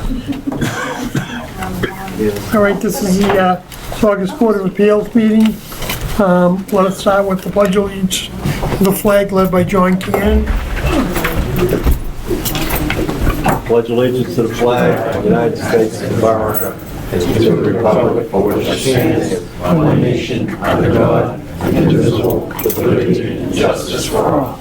All right, this is the Saugus Board of Appeals meeting. Let us start with the pledge of allegiance to the flag led by John Cannon. Pledge allegiance to the flag of the United States of America and to the republic for which it stands, one nation, under God, indivisible, with liberty and justice for all.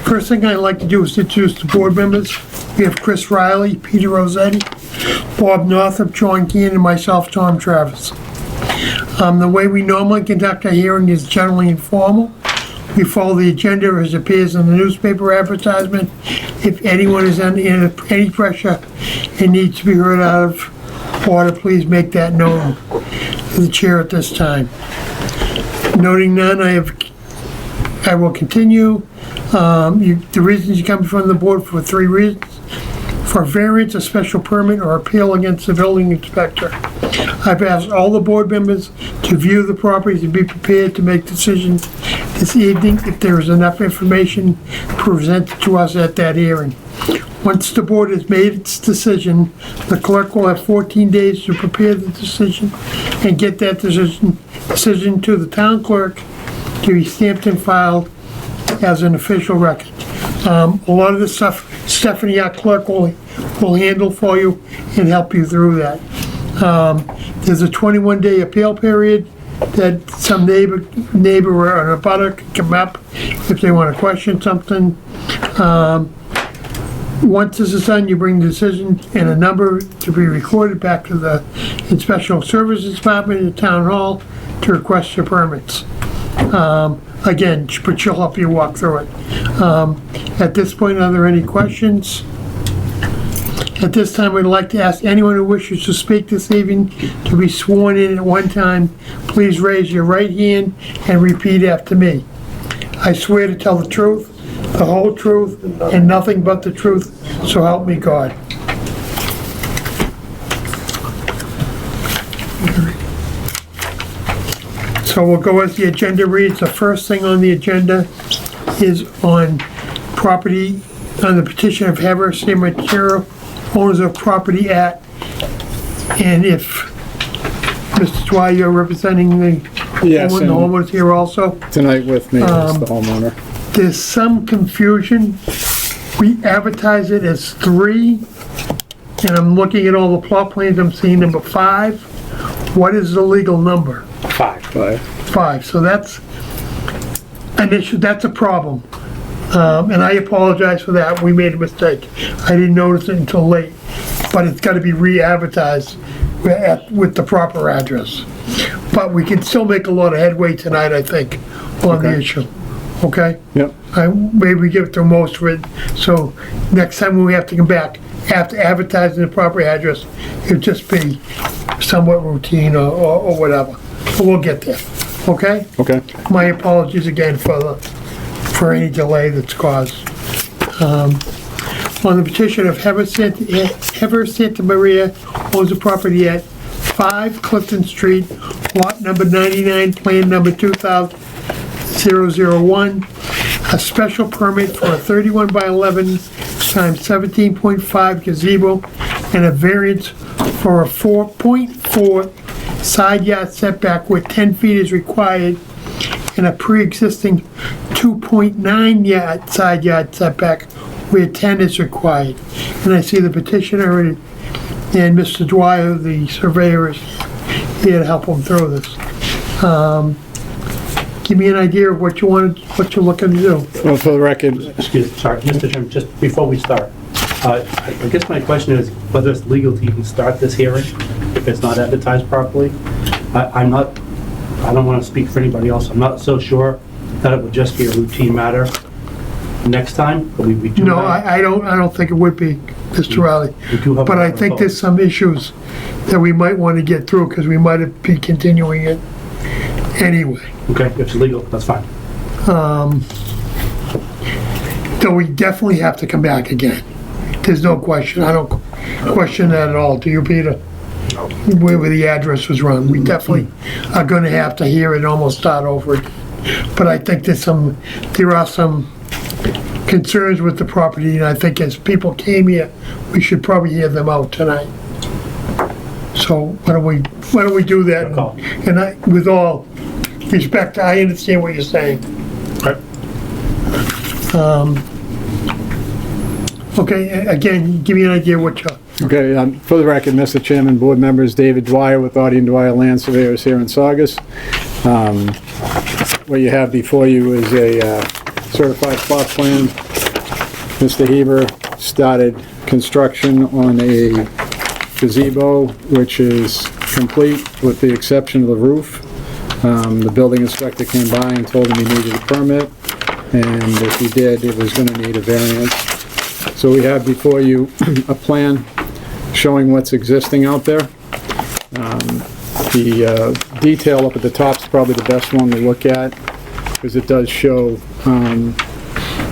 First thing I'd like to do is introduce the board members. We have Chris Riley, Peter Rossetti, Bob Northup, John Cannon, and myself, Tom Travis. The way we normally conduct our hearing is generally informal. We follow the agenda as appears in the newspaper advertisement. If anyone is under any pressure and needs to be heard out of order, please make that known to the chair at this time. Noting none, I will continue. The reasons you come before the board for 3 reasons: for variance, a special permit, or appeal against the building inspector. I've asked all the board members to view the properties and be prepared to make decisions this evening if there is enough information presented to us at that hearing. Once the board has made its decision, the clerk will have 14 days to prepare the decision and get that decision to the town clerk to be stamped and filed as an official record. A lot of this stuff, Stephanie, our clerk, will handle for you and help you through that. There's a 21-day appeal period that some neighbor or a butter can come up if they want to question something. Once this is done, you bring the decision and a number to be recorded back to the Inspection Services Department in the Town Hall to request your permits. Again, but she'll help you walk through it. At this point, are there any questions? At this time, we'd like to ask anyone who wishes to speak this evening to be sworn in at one time. Please raise your right hand and repeat after me. I swear to tell the truth, the whole truth, and nothing but the truth, so help me God. So we'll go as the agenda reads. The first thing on the agenda is on property, on the petition of Heber Material, owners of property at, and if Mr. Dwyer, you're representing the homeowners here also? Tonight with me is the homeowner. There's some confusion. We advertise it as 3, and I'm looking at all the plot plans, I'm seeing number 5. What is the legal number? 5. So that's an issue, that's a problem. And I apologize for that, we made a mistake. I didn't notice it until late, but it's gotta be re-advertised with the proper address. But we can still make a lot of headway tonight, I think, on the issue, okay? Yep. Maybe give it to most of it, so next time when we have to come back, after advertising the proper address, it'll just be somewhat routine or whatever. But we'll get there, okay? Okay. My apologies again for any delay that's caused. On the petition of Heber Santa Maria, owns a property at 5 Clifton Street, lot number 99, plan number 2000-001, a special permit for a 31 by 11 times 17.5 gazebo and a variance for a 4.4 side yard setback where 10 feet is required and a pre-existing 2.9 side yard setback where 10 is required. And I see the petitioner and Mr. Dwyer, the surveyor, is here to help them through this. Give me an idea of what you're looking to do. Well, for the record, Sorry, Mr. Chairman, just before we start, I guess my question is whether it's legal to even start this hearing if it's not advertised properly. I don't want to speak for anybody else. I'm not so sure that it would just be a routine matter next time, but we do. No, I don't think it would be, Mr. Riley. But I think there's some issues that we might want to get through because we might be continuing it anyway. Okay, if it's legal, that's fine. So we definitely have to come back again. There's no question. I don't question that at all. Do you, Peter? Where the address was wrong. We definitely are going to have to hear it and almost start over but I think there are some concerns with the property, and I think as people came here, we should probably hear them out tonight. So why don't we do that? Good call. And with all respect, I understand what you're saying. Okay, again, give me an idea what you're... Okay, for the record, Mr. Chairman, board members, David Dwyer with Audie and Dwyer Land Surveyors here in Saugus. What you have before you is a certified plot plan. Mr. Heber started construction on a gazebo, which is complete with the exception of the roof. The building inspector came by and told him he needed a permit, and if he did, it was going to need a variance. So we have before you a plan showing what's existing out there. The detail up at the top is probably the best one to look at, because it does show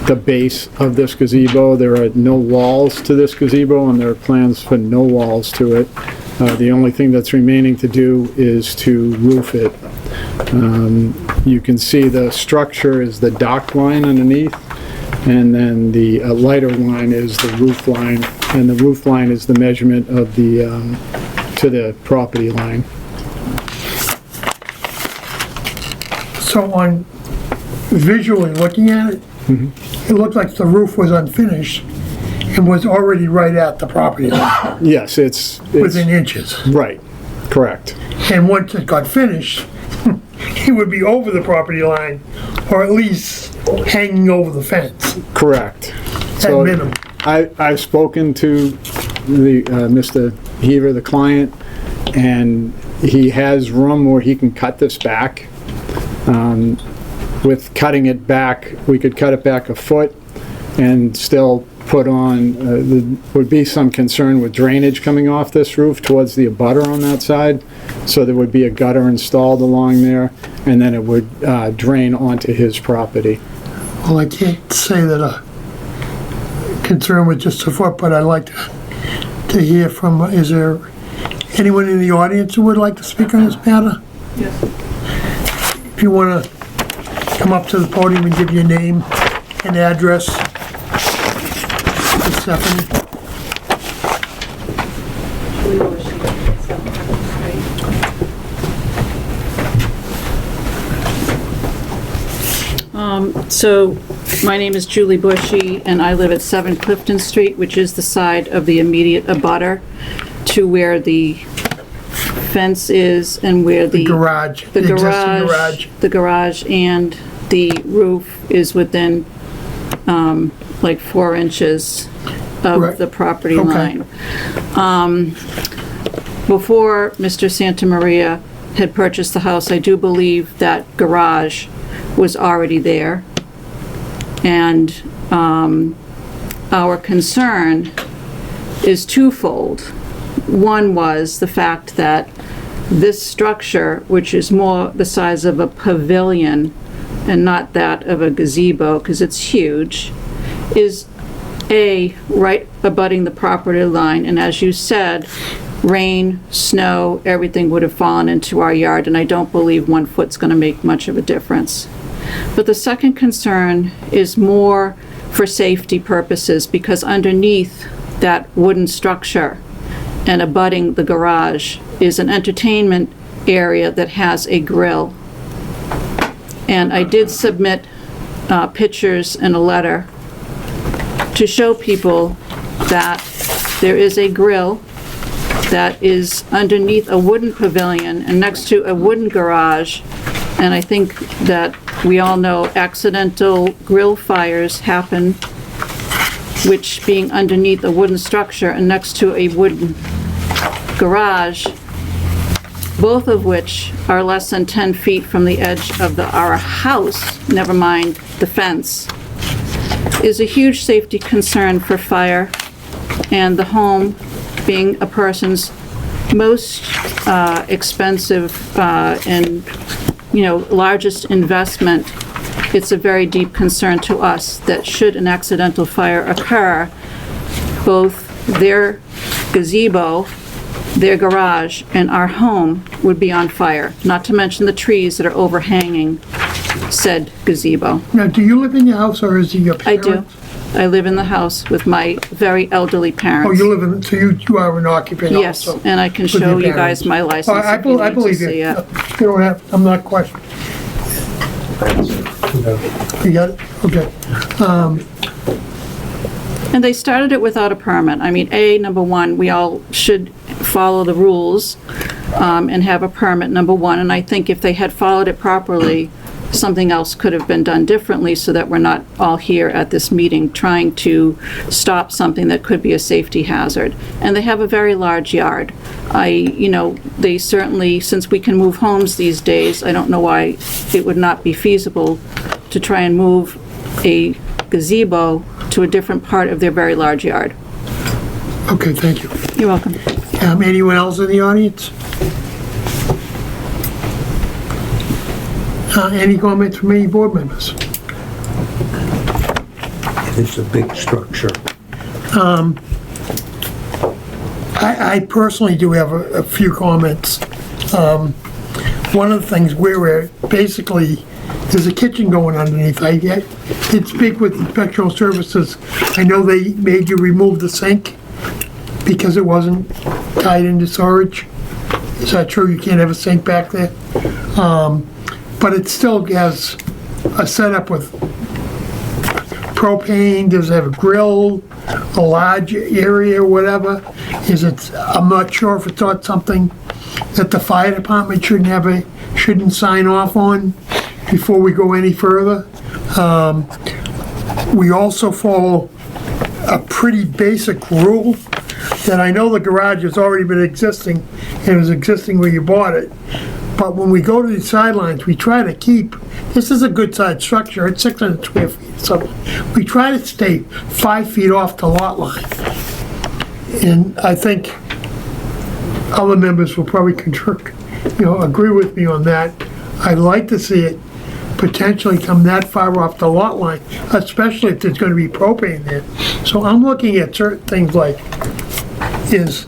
the base of this gazebo. There are no walls to this gazebo, and there are plans for no walls to it. The only thing that's remaining to do is to roof it. You can see the structure is the dock line underneath, and then the lighter line is the roof line, and the roof line is the measurement of the to the property line. So on visually looking at it, it looked like the roof was unfinished and was already right at the property line, Yes, it's within inches. right, correct. And once it got finished, it would be over the property line, or at least hanging over the fence, Correct. at minimum. I've spoken to the Mr. Heaver, the client, and he has room where he can cut this back. With cutting it back, we could cut it back a foot and still put on, there would be some concern with drainage coming off this roof towards the abutter on that side. So there would be a gutter installed along there, and then it would drain onto his property. Well, I can't say that a concern with just a foot, but I'd like to hear from, is there anyone in the audience who would like to speak on this matter? Yes. If you want to come up to the podium and give your name and address to Stephanie. So, my name is Julie Bushy, and I live at 7 Clifton Street, which is the side of the immediate abutter to where the fence is and where the Garage, the the existing garage, garage. the garage and the roof is within, like 4 inches of Right. the property Okay. line. Before Mr. Santa Maria had purchased the house, I do believe that garage was already there. And, our concern is twofold. One was the fact that this structure, which is more the size of a pavilion and not that of a gazebo, because it's huge, is right abutting the property line, and as you said, rain, snow, everything would have fallen into our yard, and I don't believe 1 foot's gonna make much of a difference. But the second concern is more for safety purposes, because underneath that wooden structure and abutting the garage is an entertainment area that has a grill. And I did submit pictures and a letter to show people that there is a grill that is underneath a wooden pavilion and next to a wooden garage. And I think that we all know accidental grill fires happen, which being underneath a wooden structure and next to a wooden garage, both of which are less than 10 feet from the edge of our house, never mind the fence, is a huge safety concern for fire, and the home being a person's most expensive and, largest investment. It's a very deep concern to us that should an accidental fire occur, both their gazebo, their garage, and our home would be on fire, not to mention the trees that are overhanging said gazebo. Now, do you live in your house or is it your I parents? do. I live in the house with my very elderly Oh, parents. you live in, so you are an occupant Yes, also? and I can with your show you parents. guys my Oh, license I if you need to believe see you. it. You don't have, I'm not questioning. You got it? Okay. And they started it without a permit. I mean, number one, we all should follow the rules and have a permit, number one. And I think if they had followed it properly, something else could have been done differently so that we're not all here at this meeting trying to stop something that could be a safety hazard. And they have a very large yard. They certainly, since we can move homes these days, I don't know why it would not be feasible to try and move a gazebo to a different part of their very large yard. Okay, thank you. You're welcome. Anyone else in the audience? Any comments from any board members? It's a big structure. I personally do have a few comments. One of the things we're basically, there's a kitchen going underneath. I did speak with inspectional services. I know they made you remove the sink because it wasn't tied into storage. Is that true? You can't have a sink back there? But it still has a setup with propane. Does it have a grill, a large area, whatever? I'm not sure if it's not something that the fire department shouldn't sign off on before we go any further. We also follow a pretty basic rule that I know the garage has already been existing, and it was existing when you bought it. But when we go to the sidelines, we try to keep, this is a good sized structure, it's 600 square feet or something. We try to stay 5 feet off the lot line. And I think other members will probably agree with me on that. I'd like to see it potentially come that far off the lot line, especially if there's gonna be propane there. So I'm looking at certain things like, is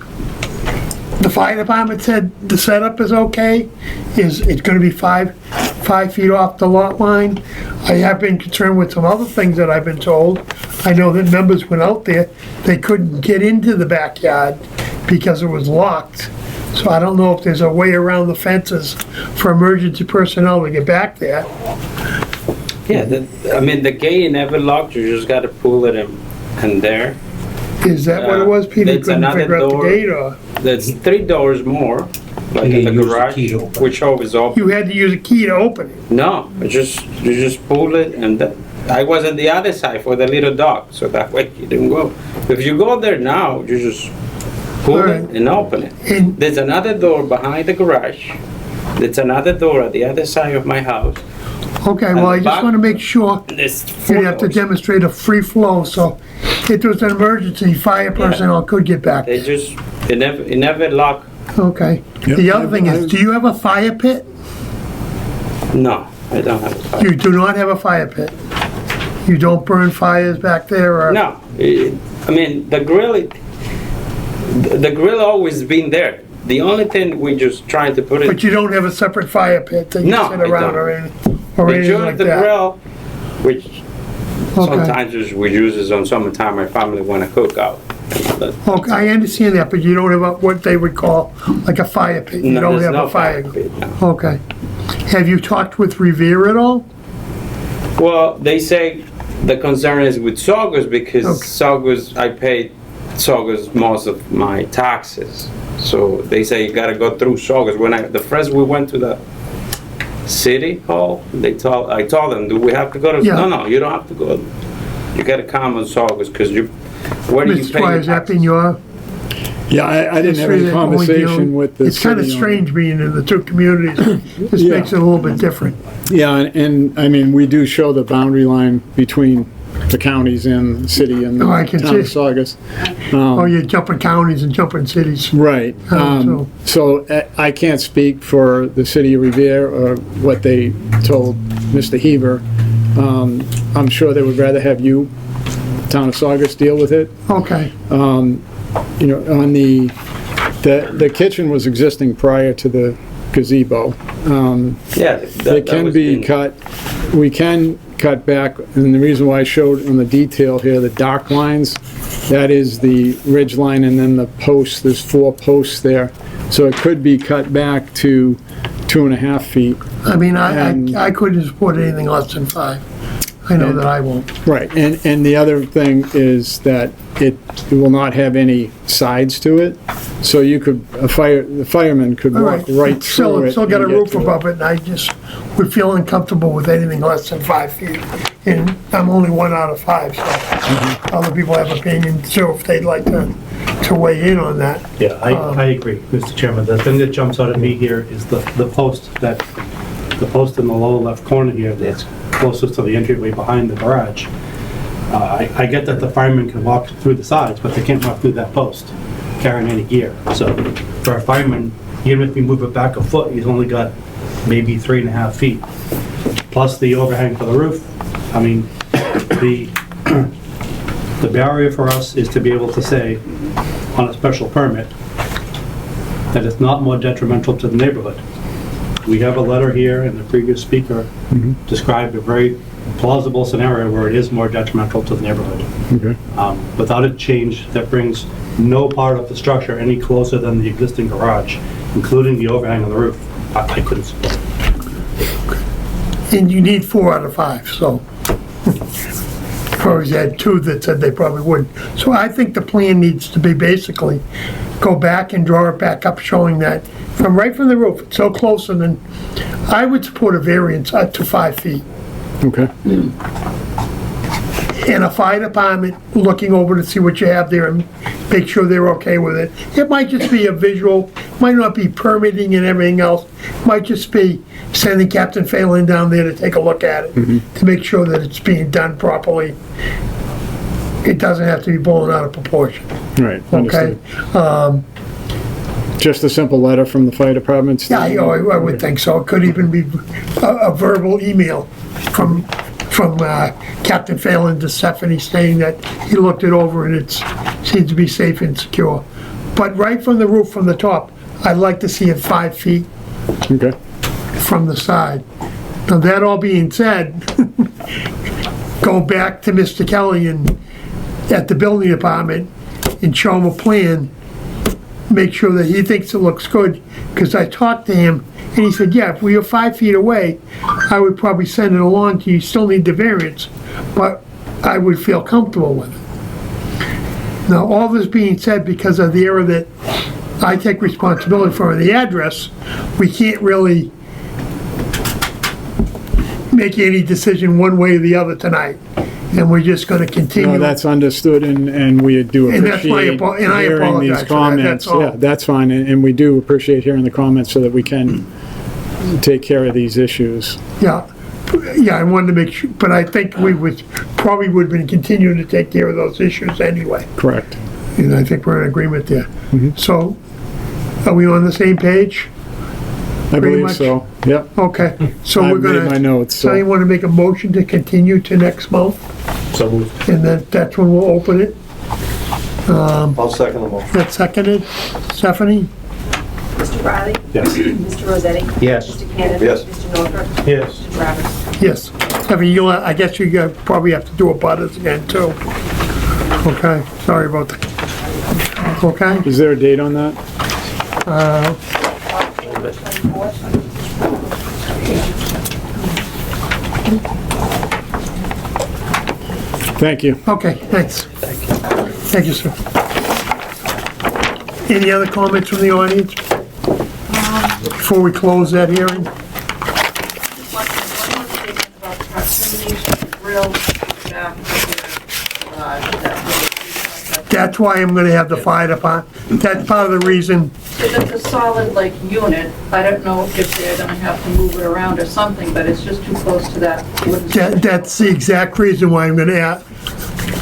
the fire department said the setup is okay? Is it gonna be 5 feet off the lot line? I have been concerned with some other things that I've been told. I know that members went out there, they couldn't get into the backyard because it was locked. So I don't know if there's a way around the fences for emergency personnel to get back there. Yeah, the gate never locked, you just gotta pull it in there. Is that what it was? Peter There's couldn't another figure out the door. gate, or There's 3 doors more, like in You the use the garage, key to open. which always open. you had to use a key to open it? No, you just pull it and I was on the other side for the little dog, so that way you didn't go. If you go there now, you just pull Alright. it and open it. And There's another door behind the garage. There's another door at the other side of my house. okay, well, I the just back- want to make sure There's you'd 4 have to doors. demonstrate a free flow, so if there was an emergency, fire personnel could get back. They just, it never lock. Okay. Yep. The other thing is, do you have a fire pit? No, I don't have a fire. You do not have a fire pit. You don't burn fires back there, or? No, the grill always been there. The only thing we just trying to put it. But you don't have a separate fire pit that you No, sit I around don't. or anything like During the that? grill, which Okay. sometimes we use it on summertime, my family want to cook out. Okay, I understand that, but you don't have what they would call like a fire pit. You No, don't there's have no a fire. pit, no. Okay. Have you talked with Revere at all? Well, they say the concern is with Saugus because Okay. Saugus, I paid Saugus most of my taxes. So they say you gotta go through Saugus. The first we went to the city hall, I told them, do we have to go to? Yeah. No, you don't have to go. You gotta come on Saugus because where do you Mr. pay Dwyer, your has that taxes? been your Yeah, I didn't have any history that only conversation deal- with the It's kind of city on it. strange being in the two communities. This Yeah. makes it a little bit different. Yeah, and I mean, we do show the boundary line between the counties and the city and the Oh, I can town of see. Saugus. Oh, you're jumping counties and jumping cities. Right. Oh, So I can't speak for the city of Revere or what they told Mr. Heber. I'm sure they would rather have you, town of Saugus, deal with it. Okay, On the kitchen was existing prior to the gazebo. Yeah, It can be cut we can cut back, and the reason why I showed on the detail here, the dark lines, that is the ridge line, and then the posts, there's 4 posts there. So it could be cut back to 2.5 feet. I mean, And- I couldn't support anything less than 5. I know that I won't. Right, and the other thing is that it will not have any sides to it, so you could, the fireman could All walk right through it. Still got a and get roof to it. above it, and I just would feel uncomfortable with anything less than 5 feet. And I'm only 1 out of 5, so other people have opinions too, if they'd like to weigh in on that. Yeah, I agree, Mr. Chairman. The thing that jumps out at me here is the post in the lower left corner here that's closest to the entryway behind the garage. I get that the firemen can walk through the sides, but they can't walk through that post carrying any gear. So for a fireman, even if you move it back a foot, he's only got maybe 3.5 feet. Plus the overhang for the roof. I mean, the barrier for us is to be able to say on a special permit that it's not more detrimental to the neighborhood. We have a letter here, and the previous speaker described a very plausible scenario where it is more detrimental to the neighborhood. Okay. Without a change that brings no part of the structure any closer than the existing garage, including the overhang on the roof, I couldn't support it. And you need 4 out of 5, so. Probably had 2 that said they probably wouldn't. So I think the plan needs to be basically go back and draw it back up, showing that right from the roof, it's so close, and then I would support a variance up to 5 feet. Okay, And a fire department looking over to see what you have there and make sure they're okay with it. It might just be a visual, might not be permitting and everything else. Might just be sending Captain Phelan down there to take a look at it, to make sure that it's being done properly. It doesn't have to be blown out of proportion, right, okay? understood. Just a simple letter from the fire department? Yeah, I would think so. It could even be a verbal email from Captain Phelan to Stephanie stating that he looked it over and it seems to be safe and secure. But right from the roof, from the top, I'd like to see it 5 feet Okay, from the side. Now, that all being said, go back to Mr. Kelly and at the building department and show him a plan, make sure that he thinks it looks good, because I talked to him and he said, yeah, if we were 5 feet away, I would probably send it along to you, still need the variance, but I would feel comfortable with it. Now, all this being said, because of the area that I take responsibility for, the address, we can't really make any decision one way or the other tonight, and we're just gonna continue. no, that's understood, and we do And that's my appreciate and I hearing apologize these for that, comments. that's all. Yeah, that's fine, and we do appreciate hearing the comments so that we can take care of these issues. Yeah, I wanted to make sure, but I think we probably would have been continuing to take care of those issues anyway, Correct. and I think we're in agreement there. So, are we on the same page? I Pretty believe much. so, yep. Okay, so I've we're made gonna. my notes, So you so, wanna make a motion to continue to next month, So moved. and then that's when we'll open it? I'll second the motion. That's seconded. Stephanie? Mr. Riley? Yes. Mr. Rossetti? Yes. Mr. Cannon? Yes. Mr. Norfolk? Yes. Mr. Travers? Yes. Stephanie, I guess you probably have to do a butters again too. Okay, sorry about that. Okay? is there a date on that? Thank you. Okay, thanks. Thank you, sir. Any other comments from the audience? Before we close that hearing? Just one more statement about the proximity of the grill back to that That's why I'm gonna have the fire department. That's part of the reason. It's a solid, like, unit. I don't know if they're gonna have to move it around or something, but it's just too close to that wooden structure. That's the exact reason why I'm gonna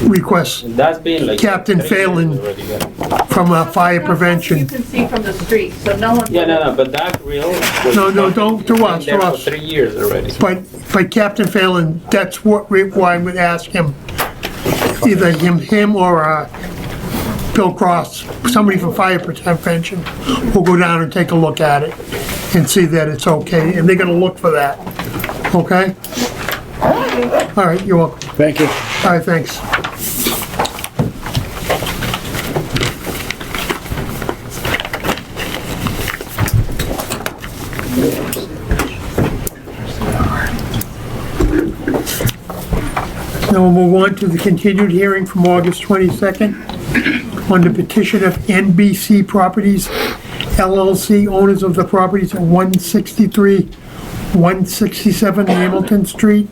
request That's been like. Captain 3 years Phelan. already, yeah. from fire You prevention. can see from the street, so no one. Yeah, no, but that grill. was No, don't, to us, there to for us. 3 years already. But Captain Phelan, that's why I'm gonna ask him, either him or Bill Cross, somebody from fire prevention, will go down and take a look at it and see that it's okay, and they're gonna look for that, okay? you. All right, you're welcome. Thank you. All right, thanks. Now we'll move on to the continued hearing from August 22nd on the petition of NBC Properties LLC, owners of the properties at 163, 167 Hamilton Street,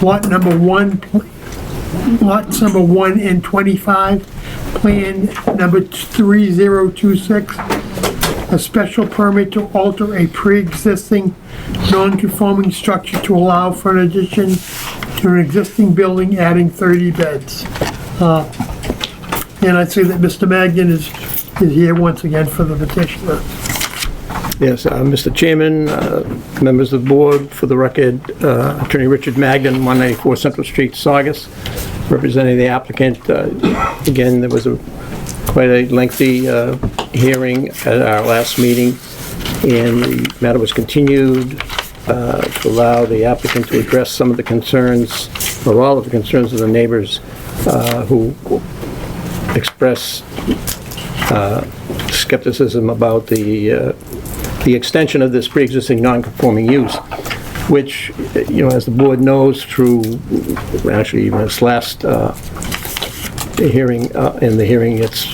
lots number 1 and 25, plan number 3026, a special permit to alter a pre-existing non-conforming structure to allow for an addition to an existing building, adding 30 beds. And I'd say that Mr. Magnan is here once again for the petitioner. Yes, Mr. Chairman, members of the board, for the record, Attorney Richard Magnan, 194 Central Street, Saugus, representing the applicant. Again, there was quite a lengthy hearing at our last meeting, and the matter was continued to allow the applicant to address some of the concerns, or all of the concerns of the neighbors who expressed skepticism about the extension of this pre-existing non-conforming use, which, you know, as the board knows through, actually even this last hearing, in the hearing it's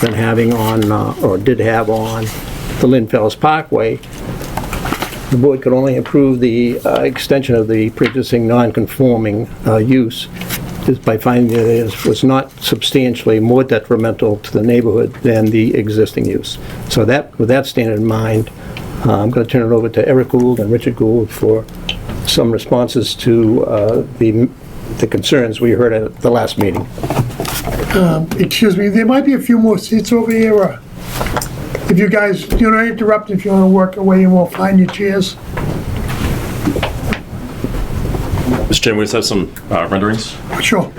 been having on, or did have on, the Lynn Fells Parkway, the board could only approve the extension of the pre-existing non-conforming use is by finding that it was not substantially more detrimental to the neighborhood than the existing use. So that, with that standard in mind, I'm going to turn it over to Eric Gould and Richard Gould for some responses to the concerns we heard at the last meeting. Excuse me, there might be a few more seats over here, or if you guys, do not interrupt if you want to work away and we'll find your chairs. Mr. Chairman, we just have some renderings. Sure.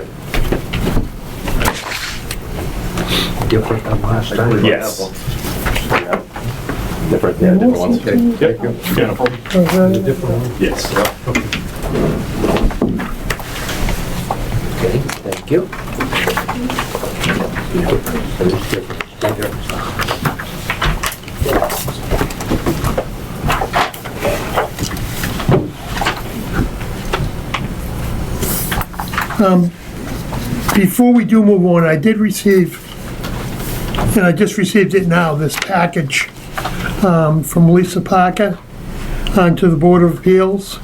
Different than last time? Yes. Different, yeah, different ones. Yep. Yeah, no problem. Yes. Okay, thank you. Before we do move on, I did receive, and I just received it now, this package from Lisa Parker to the Board of Appeals.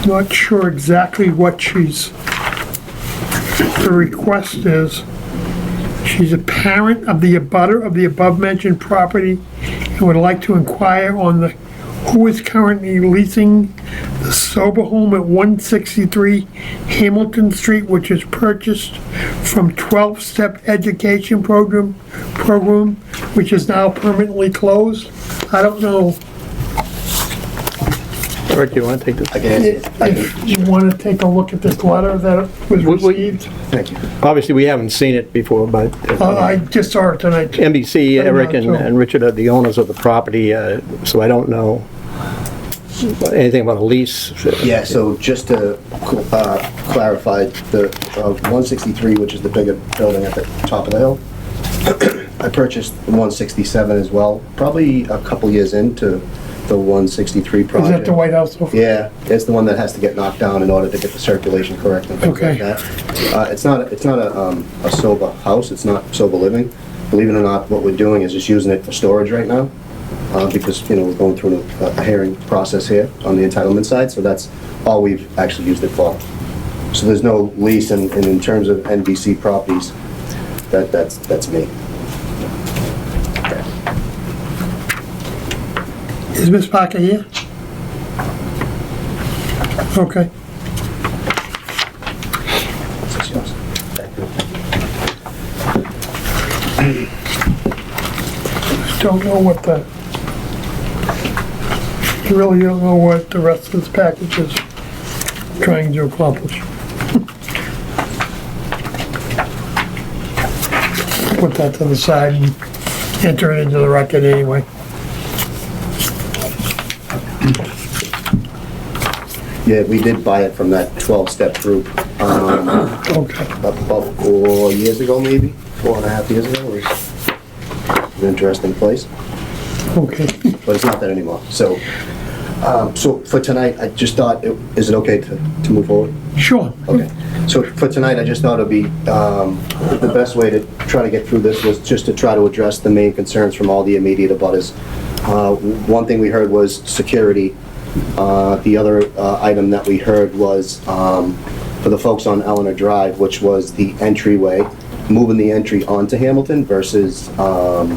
Not sure exactly what the request is. She's a parent of the abutter of the above-mentioned property and would like to inquire on who is currently leasing the sober home at 163 Hamilton Street, which is purchased from 12-step education program, which is now permanently closed. I don't know Eric, do you want to take this? if you want to take a look at this letter that was received. Thank you. Obviously, we haven't seen it before, but I just saw it tonight. NBC, Eric Very much so. and Richard are the owners of the property, so I don't know anything about a lease. Yeah, so just to clarify, the 163, which is the bigger building at the top of the hill, I purchased 167 as well, probably a couple years into the 163 Is project. that the White House? Yeah, it's the one that has to get knocked down in order to get the circulation correct and things Okay. like that. It's not a sober house, it's not sober living. Believe it or not, what we're doing is just using it for storage right now, because, you know, we're going through a hearing process here on the entitlement side, so that's all we've actually used it for. So there's no lease, and in terms of NBC properties, that's me. Is Ms. Parker here? Okay. This is yours. Thank you. Don't know what you really don't know what the rest of this package is trying to accomplish. Put that to the side and enter it into the record anyway. Yeah, we did buy it from that 12-step group, Okay. about 4 years ago, maybe, 4.5 years ago. It was an interesting place, Okay. but it's not that anymore. So, so for tonight, I just thought, is it okay to move forward? Sure. Okay. So for tonight, I just thought it'd be, the best way to try to get through this was just to try to address the main concerns from all the immediate abutters. One thing we heard was security. The other item that we heard was for the folks on Eleanor Drive, which was the entryway, moving the entry onto Hamilton versus off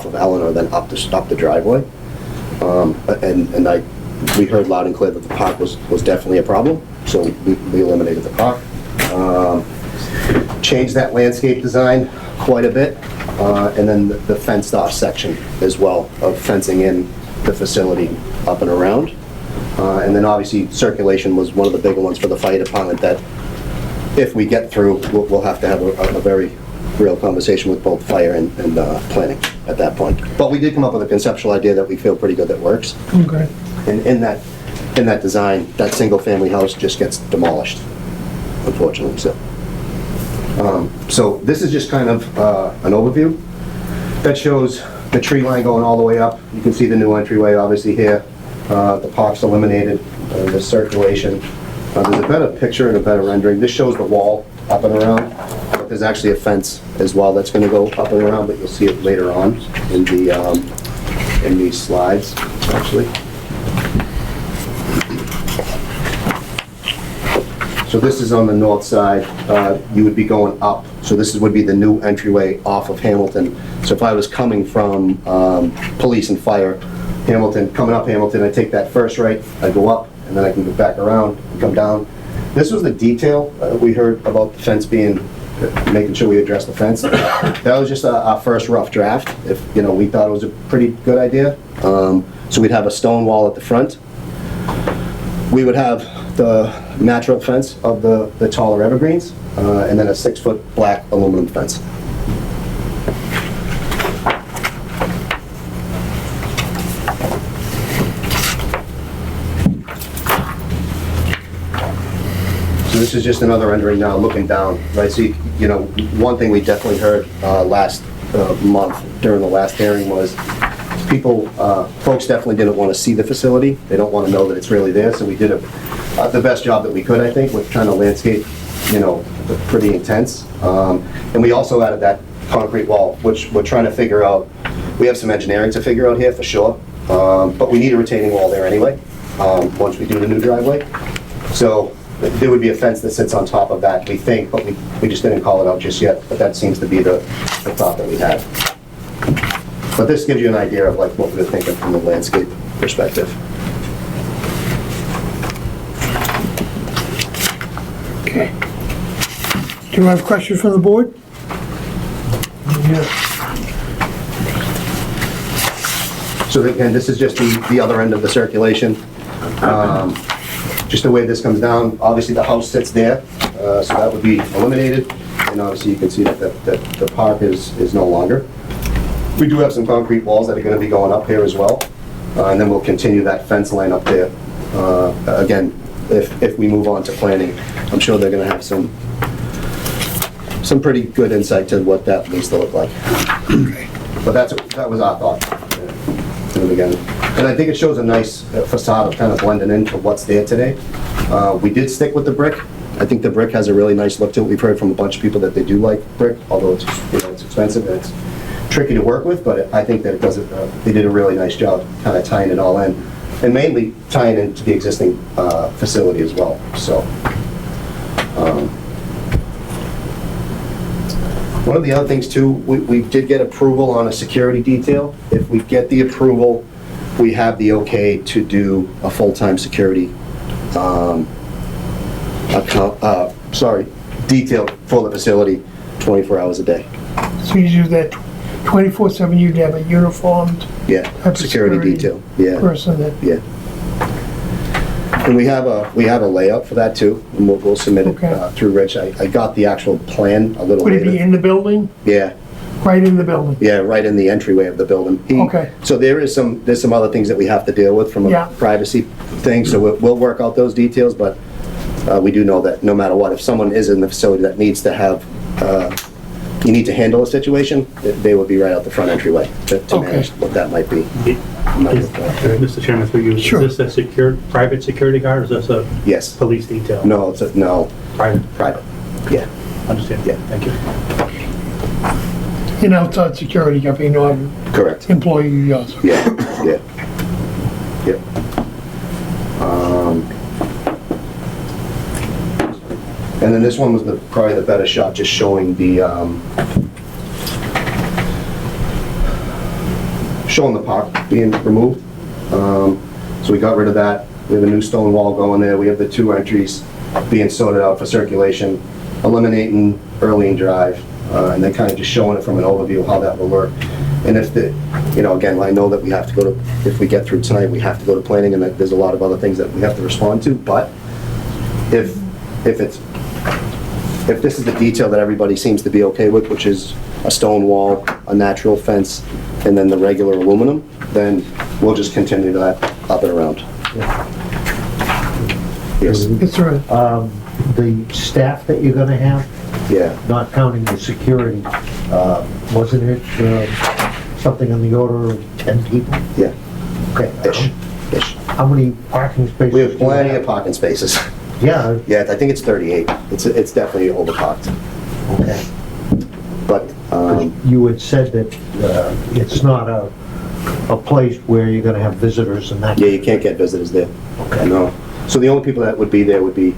of Eleanor, then up the driveway. And we heard loud and clear that the park was definitely a problem, so we eliminated the park. Changed that landscape design quite a bit, and then the fenced off section as well, of fencing in the facility up and around. And then obviously circulation was one of the bigger ones for the fire department that if we get through, we'll have to have a very real conversation with both fire and planning at that point. But we did come up with a conceptual idea that we feel pretty good that works. Okay. And in that design, that single-family house just gets demolished, unfortunately, so. So this is just kind of an overview that shows the tree line going all the way up. You can see the new entryway, obviously, here. The park's eliminated, the circulation. There's a better picture and a better rendering. This shows the wall up and around, but there's actually a fence as well that's gonna go up and around, but you'll see it later on in these slides, actually. So this is on the north side. You would be going up. So this would be the new entryway off of Hamilton. So if I was coming from police and fire, Hamilton, coming up Hamilton, I take that first right, I go up, and then I can go back around and come down. This was the detail we heard about the fence being, making sure we address the fence. That was just our first rough draft. If, we thought it was a pretty good idea. So we'd have a stone wall at the front. We would have the natural fence of the taller evergreens, and then a 6-foot black aluminum fence. So this is just another rendering now, looking down, right? So, one thing we definitely heard last month during the last hearing was folks definitely didn't want to see the facility. They don't want to know that it's really there, so we did the best job that we could, I think, with trying to landscape, pretty intense. And we also added that concrete wall, which we're trying to figure out. We have some engineering to figure out here for sure, but we need a retaining wall there anyway, once we do the new driveway. So there would be a fence that sits on top of that, we think, but we just didn't call it out just yet, but that seems to be the thought that we had. But this gives you an idea of what we're thinking from the landscape perspective. Okay. Do you have questions from the board? Yeah. So again, this is just the other end of the circulation. Just the way this comes down, obviously the house sits there, so that would be eliminated. And obviously you can see that the park is no longer. We do have some concrete walls that are going to be going up here as well. And then we'll continue that fence line up there. Again, if we move on to planning, I'm sure they're going to have some pretty good insight to what that needs to look like. But that was our thought in the beginning. And I think it shows a nice facade of kind of blending into what's there today. We did stick with the brick. I think the brick has a really nice look to it. We've heard from a bunch of people that they do like brick, although it's expensive and it's tricky to work with, but I think that they did a really nice job kind of tying it all in, and mainly tying into the existing facility as well. So one of the other things too, we did get approval on a security detail. If we get the approval, we have the okay to do a full-time security detail for the facility 24 hours a day. So you do that 24/7, you'd have a uniformed Yeah, type of security detail, yeah. person that, Yeah. And we have a layout for that too, and we'll submit it Okay. through Rich. I got the actual plan a little would it be later. in the building? Yeah, Right in the building. Yeah, right in the entryway of the building. Okay. So there's some other things that we have to deal with from Yeah. a privacy thing, so we'll work out those details, but we do know that no matter what, if someone is in the facility that needs to have, you need to handle a situation, they would be right out the front entryway to Okay. manage what that might be. Mr. Chairman, through you, Sure. is this a private security guard, or is this a Yes. police detail? No, no, Private, private. Yeah. understand, Yeah. thank you. An outside security company, not an Correct. employee also. Yeah, yeah. Yep. And then this one was probably the better shot, just showing showing the park being removed. So we got rid of that. We have a new stone wall going there. We have the 2 entries being sorted out for circulation, eliminating Early Drive, and then kind of just showing it from an overview of how that will work. And if again, I know that we have to go to, if we get through tonight, we have to go to planning, and that there's a lot of other things that we have to respond to, but if this is the detail that everybody seems to be okay with, which is a stone wall, a natural fence, and then the regular aluminum, then we'll just continue that up and around. Yes, It's right. The staff that you're gonna have, yeah, not counting the security, wasn't it something on the order of 10 people? yeah, Okay. ish. How many parking spaces? We have do you plenty of parking spaces. Yeah, Yeah, I think it's 38. It's definitely overparked. okay. But, You had said that it's not a place where you're gonna have visitors and that. yeah, you can't get visitors there. Okay. No. So the only people that would be there would be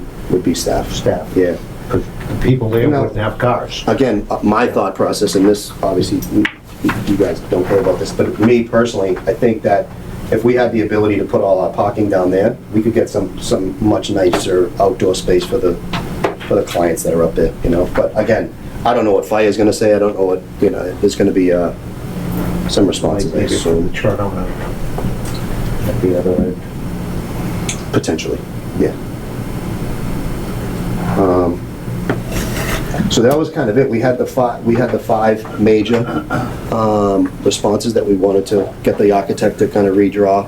staff. Staff. Yeah. Because the people there No. wouldn't have cars. Again, my thought process, and this, obviously, you guys don't care about this, but me personally, I think that if we had the ability to put all our parking down there, we could get some much nicer outdoor space for the clients that are up there, But again, I don't know what fire's gonna say, I don't know what, there's gonna be some responses, I Maybe for assume, the turnout at the other end. potentially, yeah. So that was kind of it. We had the 5 major responses that we wanted to get the architect to kind of redraw,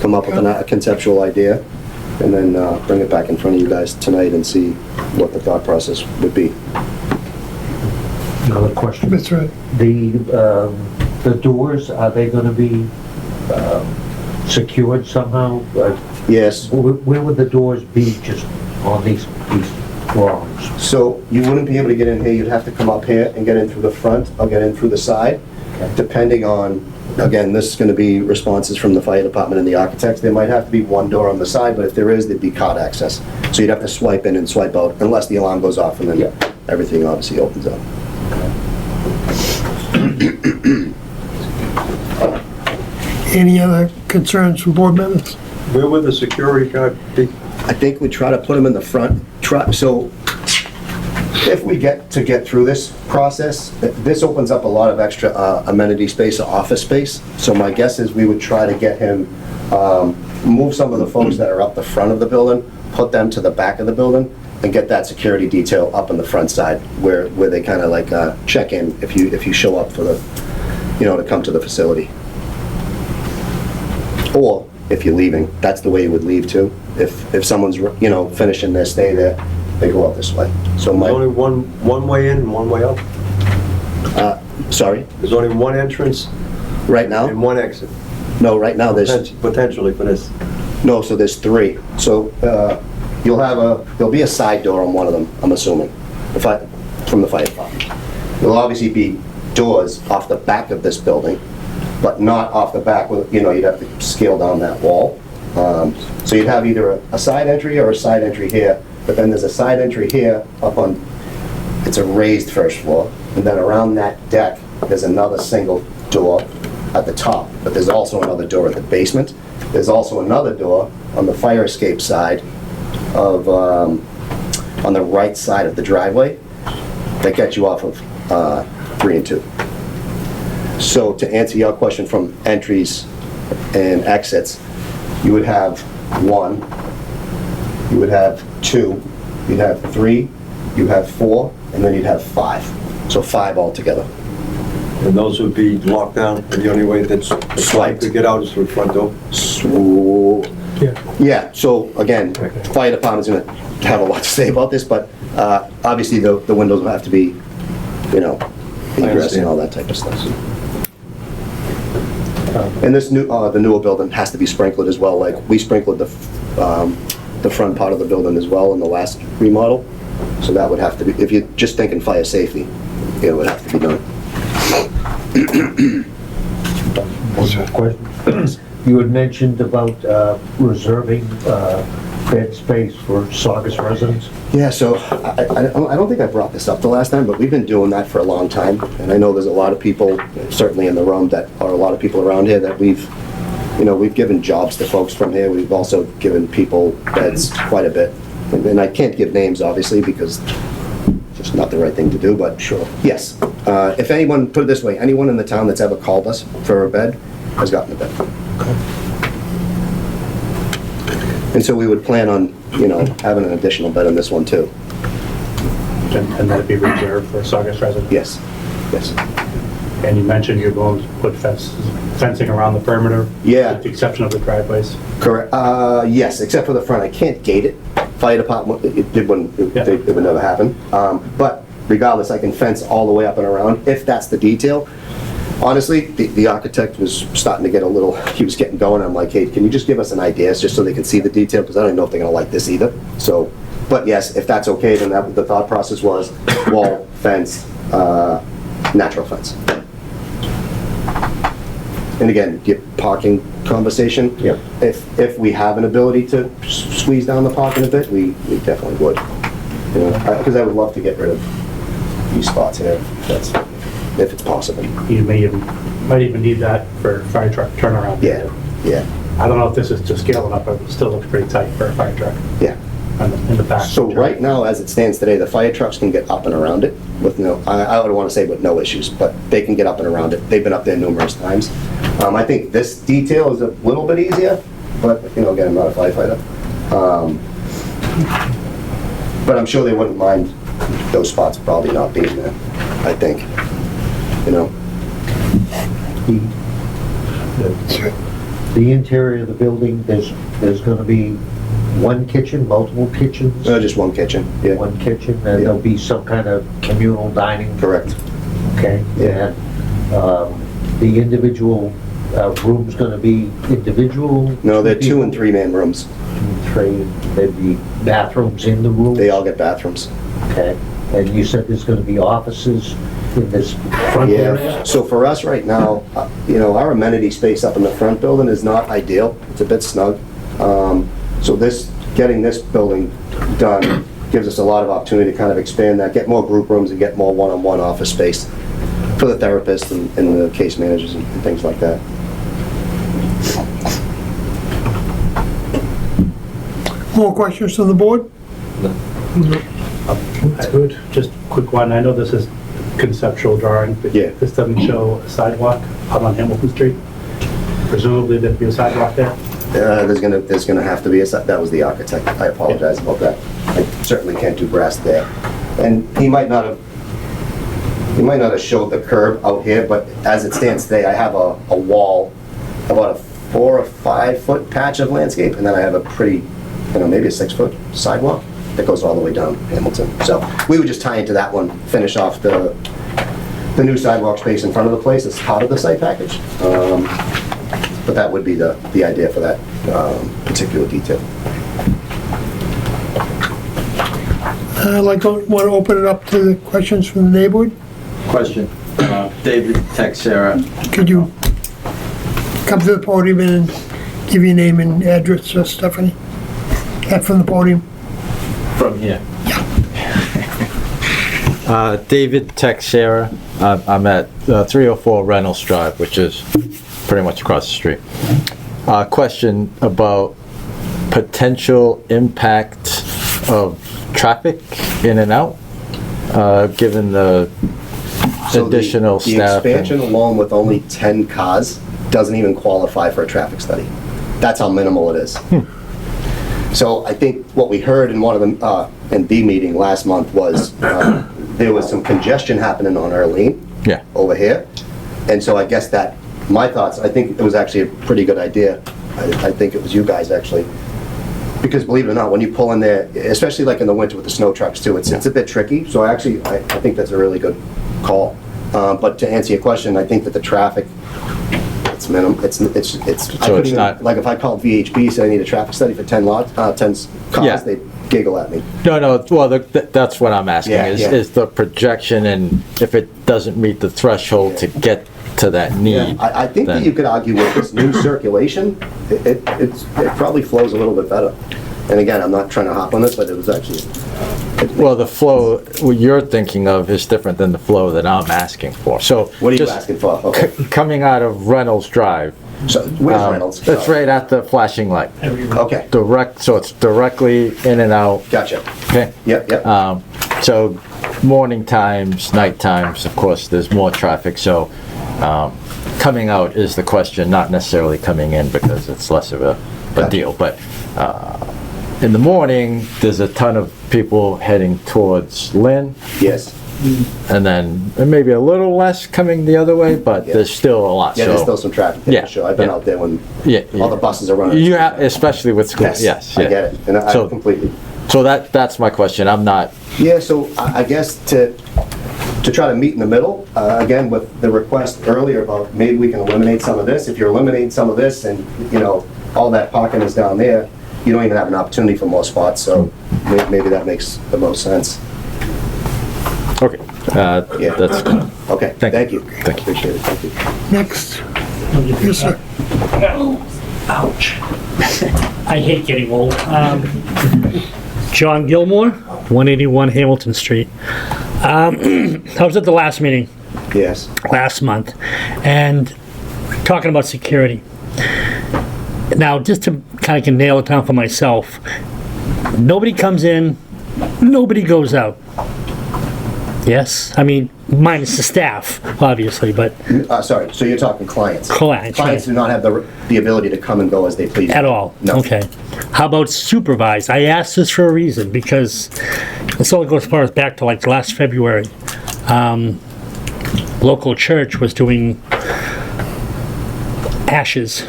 come up with a conceptual idea, and then bring it back in front of you guys tonight and see what the thought process would be. Another question. That's right. The doors, are they gonna be secured somehow? Yes. Where would the doors be, just on these drawings? So you wouldn't be able to get in here. You'd have to come up here and get in through the front or get in through the side, depending on, again, this is going to be responses from the fire department and the architects. There might have to be one door on the side, but if there is, there'd be card access. So you'd have to swipe in and swipe out unless the alarm goes off, and then everything obviously opens up. Any other concerns from board members? Where would the security guard be? I think we try to put them in the front. So if we get through this process, this opens up a lot of extra amenity space or office space. So my guess is we would try to get him, move some of the folks that are up the front of the building, put them to the back of the building, and get that security detail up on the front side where they kind of like check in if you show up for the, to come to the facility. Or if you're leaving, that's the way you would leave too. If someone's, finishing their stay there, they go out this way. So There's only one way in and one way out? Sorry, There's only one entrance right now? and one exit, No, right now there's, potentially for this. no, so there's 3. So there'll be a side door on one of them, I'm assuming, from the fire department. There'll obviously be doors off the back of this building, but not off the back, you'd have to scale down that wall. So you'd have either a side entry or a side entry here, but then there's a side entry here it's a raised first floor, and then around that deck, there's another single door at the top, but there's also another door at the basement. There's also another door on the fire escape side on the right side of the driveway that gets you off of 3 and 2. So to answer your question from entries and exits, you would have 1, you would have 2, you'd have 3, you'd have 4, and then you'd have 5. So 5 altogether. And those would be locked down, and the only way that slide could get out is through the front door? So, yeah, so again, fire department's gonna have a lot to say about this, but obviously the windows will have to be, you know, egress and all that type of stuff. And this new, the newer building has to be sprinkled as well, like we sprinkled the front part of the building as well in the last remodel. So that would have to be, if you're just thinking fire safety, it would have to be done. One more question. You had mentioned about reserving bed space for Saugus residents. Yeah, so I don't think I brought this up the last time, but we've been doing that for a long time. And I know there's a lot of people, certainly in the room, that are a lot of people around here that we've given jobs to folks from here. We've also given people beds quite a bit. And I can't give names, obviously, because it's just not the right thing to do, but sure. Yes. If anyone, put it this way, anyone in the town that's ever called us for a bed has gotten a bed. And so we would plan on, having an additional bed in this one too. And that'd be reserved for Saugus residents? Yes, yes. And you mentioned you're going to put fencing around the perimeter? Yeah. With the exception of the driveways? Correct. Yes, except for the front. I can't gate it. Fire department, it would never happen. But regardless, I can fence all the way up and around if that's the detail. Honestly, the architect was starting to get he was getting going. I'm like, hey, can you just give us an idea just so they can see the detail? Because I don't even know if they're gonna like this either. So, but yes, if that's okay, then the thought process was wall, fence, natural fence. And again, your parking conversation. Yeah. If we have an ability to squeeze down the parking a bit, we definitely would. Because I would love to get rid of these spots here. If it's possible. You might even need that for fire truck turnaround. Yeah, yeah. I don't know if this is to scale it up, but it still looks pretty tight for a fire truck. Yeah. In the back. So right now, as it stands today, the fire trucks can get up and around it with I would want to say with no issues, but they can get up and around it. They've been up there numerous times. I think this detail is a little bit easier, but again, I'm not a firefighter. But I'm sure they wouldn't mind those spots probably not being there, I think. The interior of the building, there's gonna be one kitchen, multiple kitchens? Just one kitchen, yeah. One kitchen, and there'll be some kind of communal dining? Correct. Okay. Yeah. And the individual rooms gonna be individual? No, they're 2 and 3 man rooms. 2 and 3, there'd be bathrooms in the room? They all get bathrooms. Okay. And you said there's gonna be offices in this front area? Yeah, so for us right now, our amenity space up in the front building is not ideal. It's a bit snug. So getting this building done gives us a lot of opportunity to kind of expand that, get more group rooms and get more one-on-one office space for the therapists and the case managers and things like that. More questions from the board? That's good. Just a quick one. I know this is conceptual drawing, but Yeah. this doesn't show a sidewalk out on Hamilton Street. Presumably there'd be a sidewalk there? There's gonna have to be that was the architect. I apologize about that. I certainly can't do grass there. And he might not have showed the curb out here, but as it stands today, I have a wall, about a 4 or 5 foot patch of landscape, and then I have a pretty, maybe a 6 foot sidewalk that goes all the way down Hamilton. So we would just tie into that one, finish off the new sidewalk space in front of the place as part of the site package. But that would be the idea for that particular detail. I'd want to open it up to the questions from the neighborhood. Question, David Texera. Could you come to the podium and give your name and address, Stephanie? From the podium. From here? David Texera. I'm at 304 Reynolds Drive, which is pretty much across the street. Question about potential impact of traffic in and out, given the additional staff. The expansion alone with only 10 cars doesn't even qualify for a traffic study. That's how minimal it is. So I think what we heard in one of the, in the meeting last month was there was some congestion happening on Arlene over here. And so I guess that, my thoughts, I think it was actually a pretty good idea. I think it was you guys, actually. Because believe it or not, when you pull in there, especially like in the winter with the snow trucks too, it's a bit tricky. So actually, I think that's a really good call. But to answer your question, I think that the traffic, it's minimum, it's. I couldn't even- not- Like if I called VHB, said I need a traffic study for 10 cars, Yeah. they'd giggle at me. No, well, that's what I'm asking, Yeah, is yeah. is the projection, and if it doesn't meet the threshold to get to that Yeah, need. I think that then- you could argue with this new circulation, it probably flows a little bit better. And again, I'm not trying to hop on this, but it was actually. Well, the flow, what you're thinking of is different than the flow that I'm asking for. So. What are you just asking for? Okay. Coming out of Reynolds Drive. So where's Reynolds? It's right at the flashing light. Okay, So it's directly in and out, gotcha. okay? Yep. So morning times, night times, of course, there's more traffic, so coming out is the question, not necessarily coming in because it's less of a Gotcha. deal. But in the morning, there's a ton of people heading towards Lynn, Yes. and then maybe a little less coming the other way, but Yeah. there's still a lot. Yeah, there's So, still some traffic there, Yeah, for sure. I've been yeah. out there when yeah, all the buses are running. you have, especially with school, yes. I yeah. get it, and I So- completely. So that's my question. I'm not. Yeah, so I guess to try to meet in the middle, again, with the request earlier about maybe we can eliminate some of this. If you're eliminating some of this and, all that parking is down there, you don't even have an opportunity for more spots, so maybe that makes the most sense. Okay. Yeah. That's. Okay, thank you. Thank you. Appreciate it, thank you. Next. Yes, sir. Ouch. I hate getting old. John Gilmore, 181 Hamilton Street. I was at the last meeting Yes. last month and talking about security. Now, just to kind of nail it down for myself, nobody comes in, nobody goes out. Yes? I mean, minus the staff, obviously, but Sorry, so you're talking clients? Clients, Clients right. do not have the ability to come and go as they please? at all. No. Okay. How about supervised? I asked this for a reason because this only goes as far as back to like last February. Local church was doing ashes,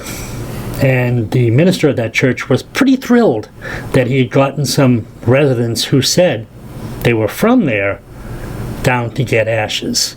and the minister of that church was pretty thrilled that he had gotten some residents who said they were from there down to get ashes.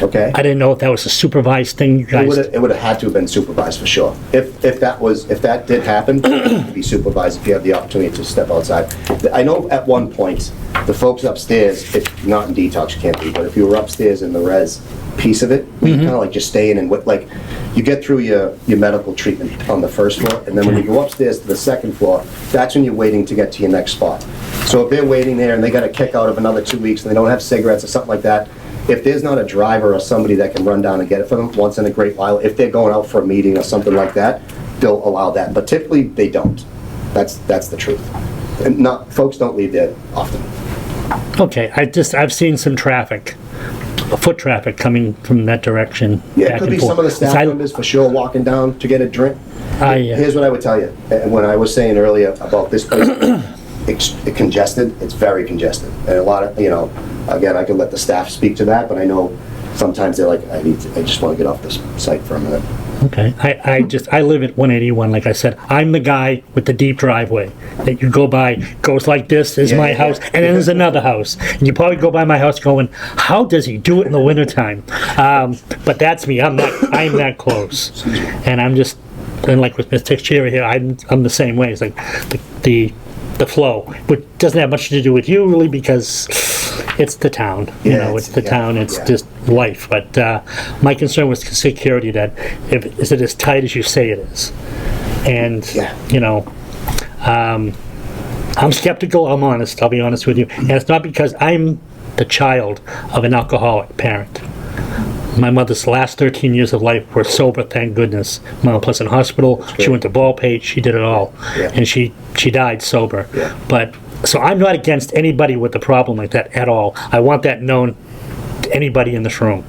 Okay. I didn't know if that was a supervised thing you guys. It would have had to have been supervised for sure. If that did happen, it would be supervised if you have the opportunity to step outside. I know at one point, the folks upstairs, if not in detox, you can't be, but if you were upstairs in the res piece of it, you kind of like just stay in and like, you get through your medical treatment on the first floor, and then when you go upstairs to the second floor, that's when you're waiting to get to your next spot. So if they're waiting there and they got a kick out of another 2 weeks and they don't have cigarettes or something like that, if there's not a driver or somebody that can run down and get it for them once in a great while, if they're going out for a meeting or something like that, they'll allow that. But typically, they don't. That's the truth. And folks don't leave there often. Okay, I've seen some traffic, foot traffic coming from that direction. Yeah, it back could and be some of the forth. staff members for sure walking down to get a drink. Yeah. Here's what I would tell you. And when I was saying earlier about this place, it's congested, it's very congested. And a lot of, again, I could let the staff speak to that, but I know sometimes they're like, I just want to get off this site for a minute. Okay, I live at 181, like I said. I'm the guy with the deep driveway that you go by, goes like this, is Yeah, my yeah, house, yeah. and then there's another house. And you probably go by my house going, how does he do it in the wintertime? But that's me, I'm that close. And I'm just, and like with Ms. Teixeira here, I'm the same way. It's like the flow, which doesn't have much to do with you really because it's the town, it's the town, it's just life. But my concern was security, that is it as tight as you say it is? And, I'm skeptical, I'm honest, I'll be honest with you. And it's not because I'm the child of an alcoholic parent. My mother's last 13 years of life were sober, thank goodness. Mount Pleasant Hospital, she went to Ballpate, she did it all. Yeah. And she died sober. Yeah. But, so I'm not against anybody with a problem like that at all. I want that known to anybody in this room.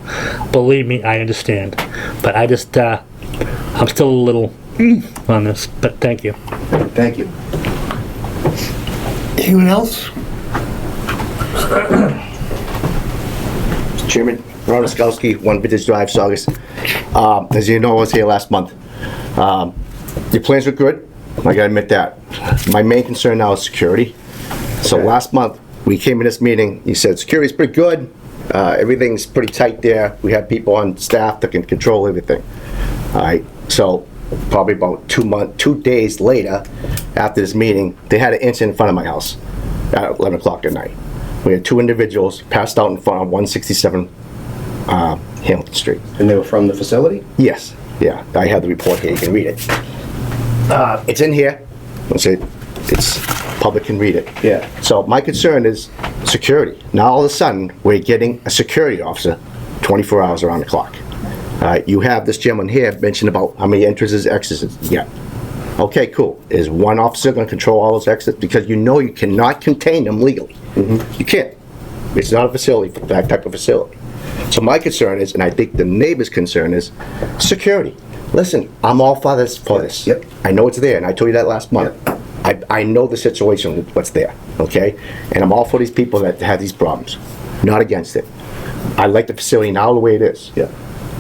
Believe me, I understand. But I just, I'm still a little on this, but thank you. Thank you. Anyone else? Chairman, Ron Oskowski, 1 Vintage Drive, Saugus. As you know, I was here last month. Your plans were good, I gotta admit that. My main concern now is security. So last month, we came in this meeting, you said security's pretty good, everything's pretty tight there, we have people on staff that can control everything. All right, so probably about 2 days later, after this meeting, they had an incident in front of my house at 11 o'clock at night. We had 2 individuals passed out in front of 167 Hamilton Street. And they were from the facility? Yes, yeah, I have the report here, you can read it. It's in here, it's, public can read it. Yeah. So my concern is security. Now all of a sudden, we're getting a security officer 24 hours around the clock. You have this gentleman here mention about how many entrances, exits you get. Okay, cool. Is one officer gonna control all those exits? Because you know you cannot contain them legally. You can't. It's not a facility, for that type of facility. So my concern is, and I think the neighbor's concern is, security. Listen, I'm all for this. Yep. I know it's there, and I told you that last month. I know the situation, what's there, okay? And I'm all for these people that have these problems. Not against it. I like the facility now the way it is. Yeah.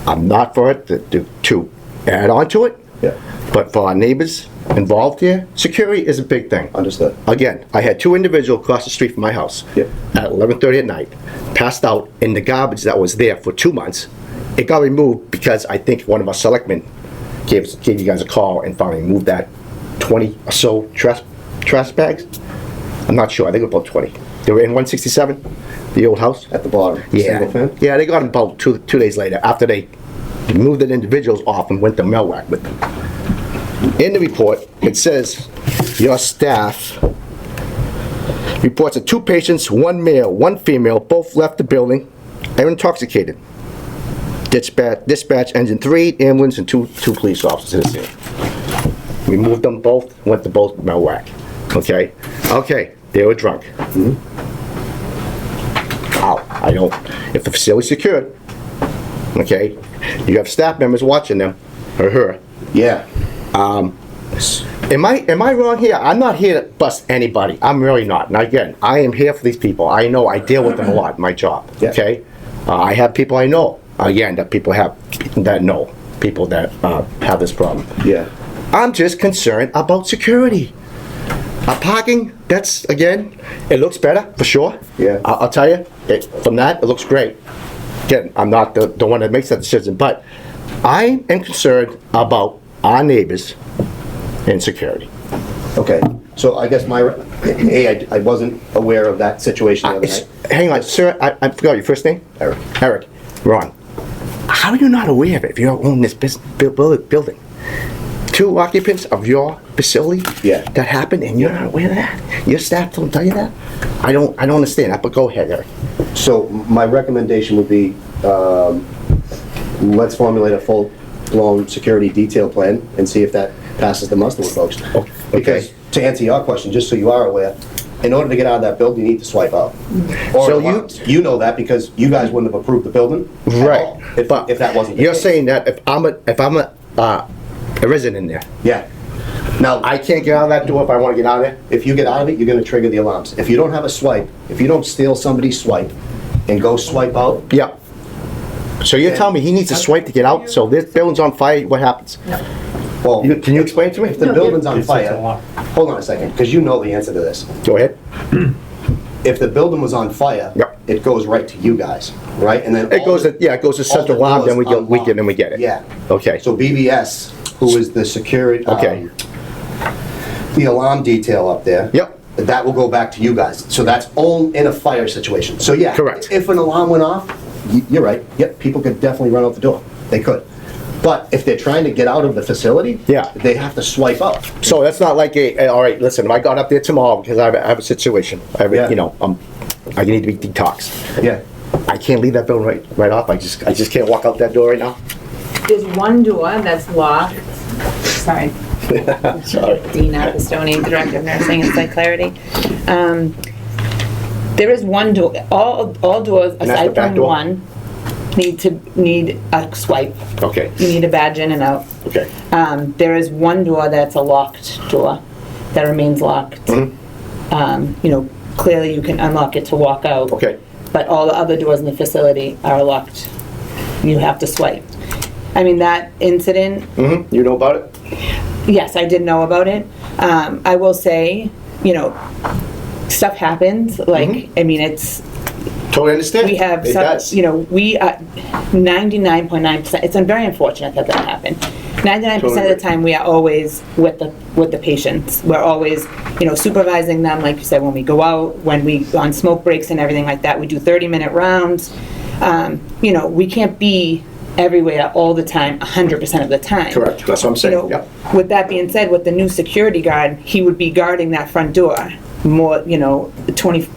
I'm not for it to add on to it. Yeah. But for our neighbors involved here, security is a big thing. Understood. Again, I had 2 individuals across the street from my house at 11:30 at night, passed out in the garbage that was there for 2 months. It got removed because I think one of our selectmen gave you guys a call and finally moved that 20 or so trash bags. I'm not sure, I think it was about 20. They were in 167, the old house. At the bottom? Yeah, Single family? yeah, they got them about two days later, after they moved the individuals off and went to Melwack with them. In the report, it says, your staff reports that 2 patients, 1 male, 1 female, both left the building and were intoxicated. Dispatch engine 3, ambulance, and two police officers to the scene. We moved them both, went to both Melwack, okay? Okay, they were drunk. I don't, if the facility's secured, okay, you have staff members watching them, or her. Yeah. Am I wrong here? I'm not here to bust anybody. I'm really not. And again, I am here for these people. I know I deal with them a lot in my job, okay? I have people I know, again, that people have, that know, people that have this problem. Yeah. I'm just concerned about security. Parking, that's, again, it looks better, for sure. Yeah. I'll tell you, from that, it looks great. Again, I'm not the one that makes that decision, but I am concerned about our neighbors and security. Okay, so I guess I wasn't aware of that situation the other night. Hang on, sir, I forgot your first name? Eric. Eric, Ron. How are you not aware of it if you own this building? 2 occupants of your facility? Yeah. That happened and you're not aware of that? Your staff don't tell you that? I don't understand that, but go ahead, Eric. So my recommendation would be, let's formulate a full-blown security detail plan and see if that passes the muster with folks. Okay. Because to answer your question, just so you are aware, in order to get out of that building, you need to swipe out. So you know that because you guys wouldn't have approved the building at Right. all if that wasn't the You're case. saying that if I'm a resident in there, Yeah. Now, I can't get out of that door if I want to get out of there? if you get out of it, you're gonna trigger the alarms. If you don't have a swipe, if you don't steal somebody's swipe and go swipe out, Yeah. So you're telling me he needs to swipe to get out, so this building's on fire, what happens? well, Can you explain it to me? if the building's on fire, hold on a second, because you know the answer to this. Go ahead. If the building was on fire, Yep. it goes right to you guys, right? And then It goes to central alarm, then we get, then we get it. Yeah. Okay. So BBS, who is the security, Okay. The alarm detail up there. Yep. That will go back to you guys. So that's all in a fire situation. So yeah. Correct. If an alarm went off, you're right. Yep, people could definitely run out the door. They could. But if they're trying to get out of the facility, Yeah. they have to swipe up. So that's not like all right, listen, if I got up there tomorrow because I have a situation, Yeah. I need to be detoxed. Yeah. I can't leave that building right off. I just can't walk out that door right now. There's one door that's locked. Sorry. Sorry. Dina Pistone, Director of Nursing and Site Clarity. There is one door, all doors And that's the aside back from door? one need a swipe. Okay. You need a badge in and out. Okay. There is one door that's a locked door that remains locked. Mm-hmm. Clearly you can unlock it to walk out. Okay. but all the other doors in the facility are locked. You have to swipe. I mean, that incident, Mm-hmm, you know about it? yes, I did know about it. I will say, you know, stuff happens, like, I mean, it's, Totally understand. we have, It some, does. you know, we, 99.9%, it's very unfortunate that that happened. 99% of the time, we are always with the patients. We're always, you know, supervising them, like you said, when we go out, when we, on smoke breaks and everything like that, we do 30-minute rounds. You know, we can't be everywhere all the time, 100% of the time. Correct, that's what I'm saying, You know, yep. with that being said, with the new security guard, he would be guarding that front door more, you know,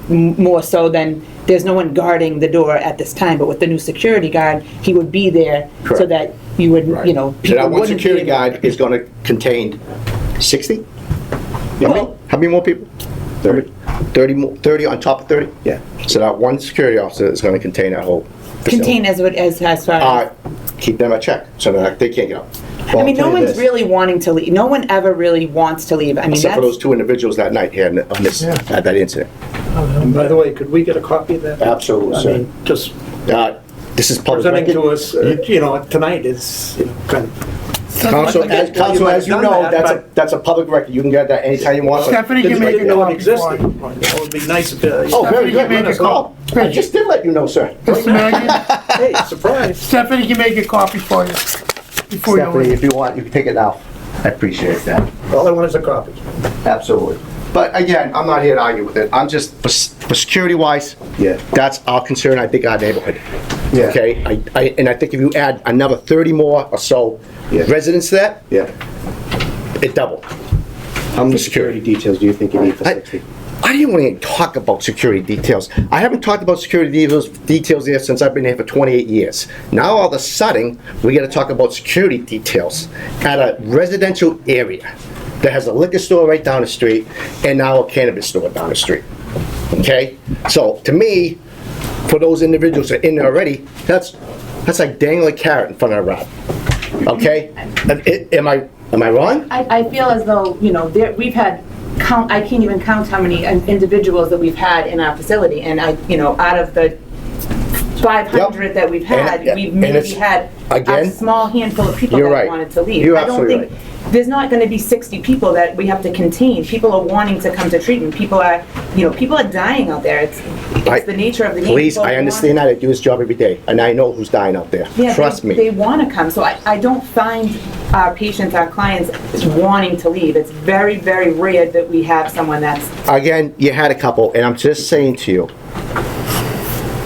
more so than, there's no one guarding the door at this time, but with the new security guard, he would be there so Correct. that you would, you know, So people that one wouldn't be security able- guard is gonna contain 60? Well- How many more people? 30 more, 30 on top of 30? Yeah. So that one security officer is gonna contain that whole facility. Contain as far as, Keep them at check, so that they can't get out. I mean, no one's really wanting to leave. No one ever really wants to leave. I mean, Except for those that's, two individuals that night here on this, at that incident. And by the way, could we get a copy of that? Absolutely, I sir. mean, just This is public presenting record. to us, you know, tonight is, you know, kind of. Council, as you know, that's a public record. You can get that anytime you want. Stephanie can Didn't make even a know it copy for existed. you. It would be nice if, Oh, very good. Stephanie can make a Oh, I just did let you know, sir. Mr. Maggie, hey, surprise. Stephanie can make a copy for you before you Stephanie, leave. if you want, you can take it now. I appreciate that. All I want is a copy. Absolutely. But again, I'm not here to argue with it. I'm just, for security wise, Yeah. that's our concern, I think, our neighborhood. Yeah. Okay? And I think if you add another 30 more or so Yeah. residents to that, Yeah. it doubled. How many security details do you think you need for I- 60? I didn't want to talk about security details. I haven't talked about security details there since I've been here for 28 years. Now all of a sudden, we got to talk about security details at a residential area that has a liquor store right down the street and now a cannabis store down the street. Okay? So to me, for those individuals that are in there already, that's like dangling a carrot in front of a rat. Okay? Am I wrong? I feel as though, you know, we've had I can't even count how many individuals that we've had in our facility, and you know, out of the 500 that we've had, And- we've and maybe it's- had a again, small handful of people you're that right. wanted to leave. You're I don't absolutely think there's not going to be 60 people that we have to contain. People are wanting to come to treatment. People are, you know, people are dying out there. It's the nature of the game. Please, People I want- understand that. I do this job every day, and I know who's dying out there. Yeah, Trust me. They want to come, so I don't find our patients, our clients wanting to leave. It's very, very rare that we have someone that's, Again, you had a couple, and I'm just saying to you,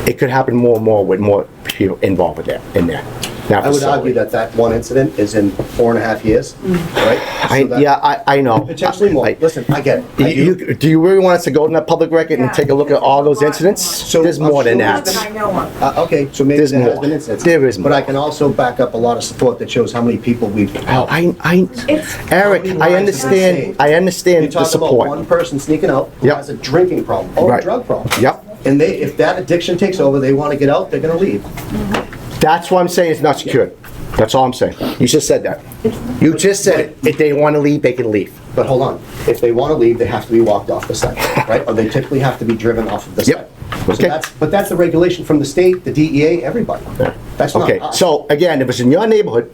it could happen more and more with more people involved with that, in there. I would argue that one incident is in 4.5 years, right? So that- I know. Potentially more. Listen, I get it. I do. Do you really want us to go in that public record and take a look at all those incidents? So There's I'm more than sure that. there's I know of. Okay, so maybe There's there has more. been incidents. There is But more. I can also back up a lot of support that shows how many people we've helped. Eric, I understand You the talk about support. one person sneaking out who Yep. has a drinking problem or a Right. drug problem. Yep. And if that addiction takes over, they want to get out, they're going to leave. That's why I'm saying it's not secured. That's all I'm saying. You just said that. You just said it. If they want to leave, they can leave. But hold on, if they want to leave, they have to be walked off the site, right? Or they typically have to be driven off of the Yep. site. So Okay. but that's the regulation from the state, the DEA, everybody. That's not Okay, us. so again, if it's in your neighborhood,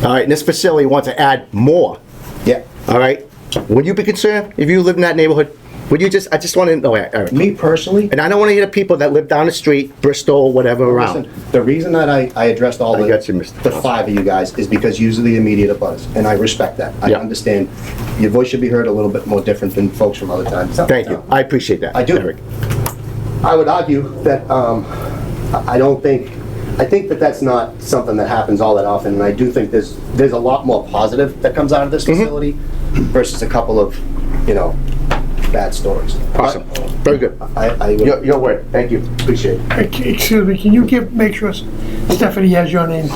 all right, and this facility wants to add more, Yeah. all right, would you be concerned if you live in that neighborhood? Would you I just want to know, Eric. Me personally, And I don't want to hear the people that live down the street, Bristol, whatever around. listen, the reason that I addressed all I got you, Mr. the 5 of you guys is because you're the immediate abutters, and I respect that. I Yeah. understand. Your voice should be heard a little bit more different than folks from other times. Thank you. I appreciate that. I do. Eric. I would argue that, I think that that's not something that happens all that often, and I do think there's a lot more positive that comes out of this Mm-hmm. facility versus a couple of, you know, bad stories. Awesome. Very good. I would, Your word. Thank you. Appreciate it. Excuse me, can you make sure Stephanie has your name?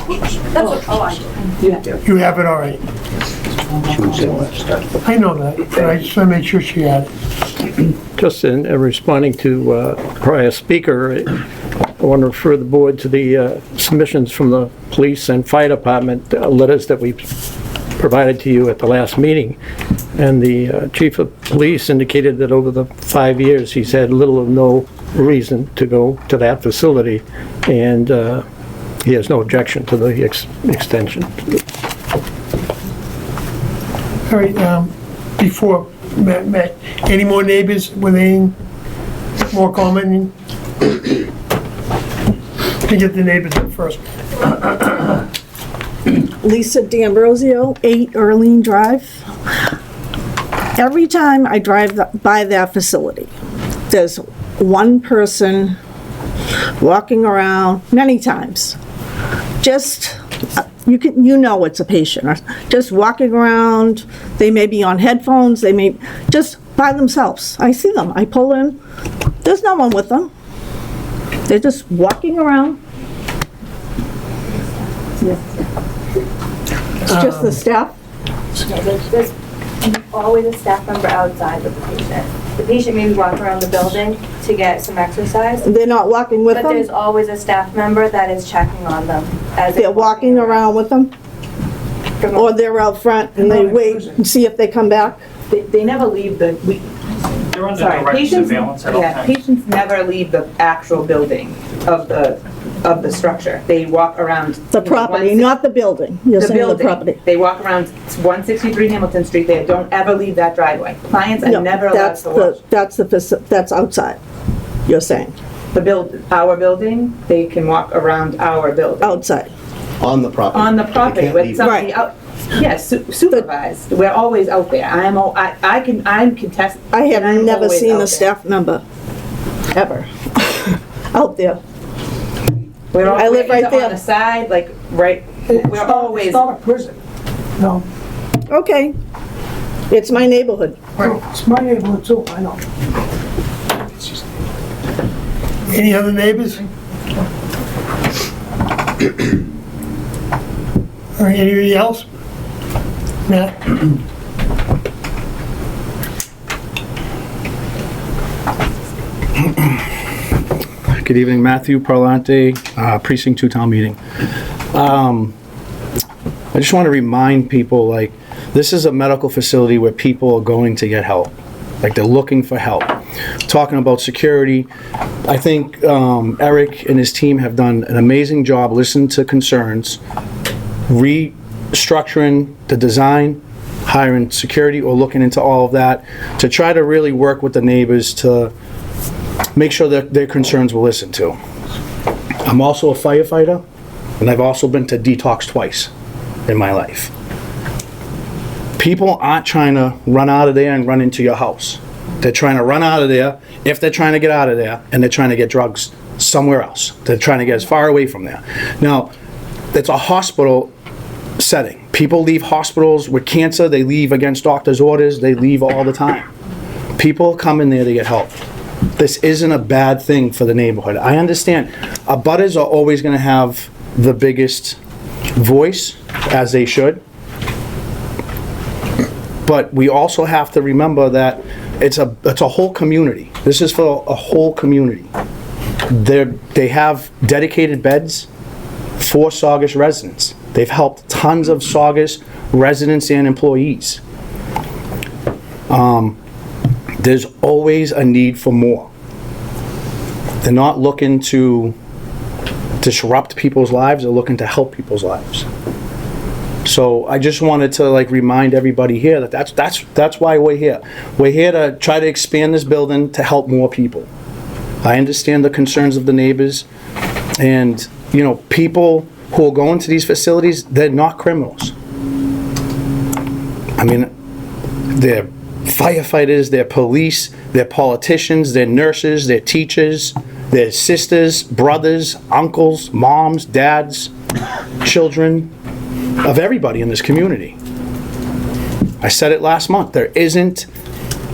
You have it all right. I know that, but I just want to make sure she had it. Just in responding to prior speaker, I want to refer the board to the submissions from the police and fire department, letters that we provided to you at the last meeting. And the chief of police indicated that over the 5 years, he's had little or no reason to go to that facility, and he has no objection to the extension. All right, before Matt, any more neighbors with any more commenting? To get the neighbors up first. Lisa D'Ambrosio, 8 Earlene Drive. Every time I drive by that facility, there's one person walking around, many times. Just, you know it's a patient, just walking around. They may be on headphones, they may, just by themselves. I see them, I pull in, there's no one with them. They're just walking around. It's just the staff. There's always a staff member outside with the patient. The patient may be walking around the building to get some exercise. They're not walking with But them? there's always a staff member that is checking on them. As They're walking around with them? Or they're out front and they wait and see if they come back? They never leave the, They're under sorry, direct patients, surveillance at all yeah, times. patients never leave the actual building of the structure. They walk around. The property, not the building. You're The saying the building. property. They walk around 163 Hamilton Street. They don't ever leave that driveway. Clients are No, never allowed to watch. that's outside, you're saying, Our building, they can walk around our building. outside. On the property. On the They property can't with leave. somebody out. Yes, supervised. We're always out there. I'm contested. I have I'm never always seen out a there. staff member, ever, out there. I live right there. On the side, like, right, we're always. It's not a prison. No. Okay, it's my neighborhood. Right, it's my neighborhood too, I know. Any other neighbors? Or anybody else? Matt? Good evening, Matthew Parlante, Precinct 2 Town Meeting. I just want to remind people, like, this is a medical facility where people are going to get help. Like, they're looking for help. Talking about security, I think Eric and his team have done an amazing job listening to concerns, restructuring the design, hiring security, or looking into all of that to try to really work with the neighbors to make sure that their concerns were listened to. I'm also a firefighter, and I've also been to detox twice in my life. People aren't trying to run out of there and run into your house. They're trying to run out of there, if they're trying to get out of there, and they're trying to get drugs somewhere else. They're trying to get as far away from there. Now, it's a hospital setting. People leave hospitals with cancer, they leave against doctor's orders, they leave all the time. People come in there to get help. This isn't a bad thing for the neighborhood. I understand. Abutters are always going to have the biggest voice, as they should. But we also have to remember that it's a whole community. This is for a whole community. They have dedicated beds for Saugus residents. They've helped tons of Saugus residents and employees. There's always a need for more. They're not looking to disrupt people's lives, they're looking to help people's lives. So I just wanted to remind everybody here that that's why we're here. We're here to try to expand this building to help more people. I understand the concerns of the neighbors, and people who are going to these facilities, they're not criminals. I mean, they're firefighters, they're police, they're politicians, they're nurses, they're teachers, they're sisters, brothers, uncles, moms, dads, children, of everybody in this community. I said it last month, there isn't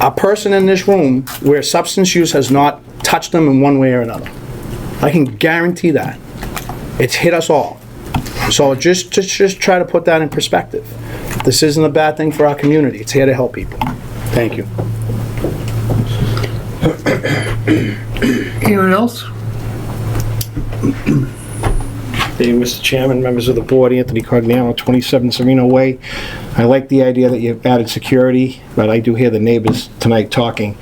a person in this room where substance use has not touched them in one way or another. I can guarantee that. It's hit us all. So just try to put that in perspective. This isn't a bad thing for our community. It's here to help people. Thank you. Anyone else? Hey, Mr. Chairman, members of the board, Anthony Cogliano, 27 Sereno Way. I like the idea that you've added security, but I do hear the neighbors tonight talking.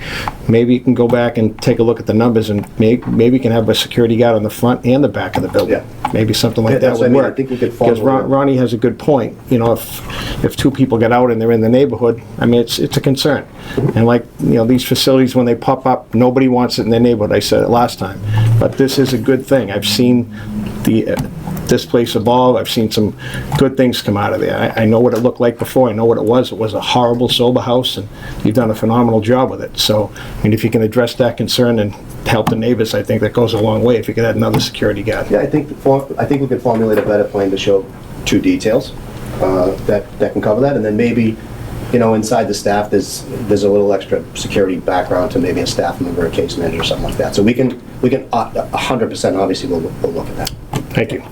Maybe you can go back and take a look at the numbers, and maybe you can have a security guard on the front and the back of the building. Yeah. Maybe something like that that's what would I mean. I work. think we could Because follow that. Ronnie has a good point. You know, if two people get out and they're in the neighborhood, I mean, it's a concern. And like, you know, these facilities, when they pop up, nobody wants it in their neighborhood. I said it last time. But this is a good thing. I've seen this place evolve. I've seen some good things come out of there. I know what it looked like before. I know what it was. It was a horrible sober house, and you've done a phenomenal job with it. So, I mean, if you can address that concern and help the neighbors, I think that goes a long way. If you could add another security guard. Yeah, I think we could formulate a better plan to show two details that can cover that, and then maybe, you know, inside the staff, there's a little extra security background to maybe a staff member, a case manager, or something like that. So we can 100% obviously we'll look at that. Thank you.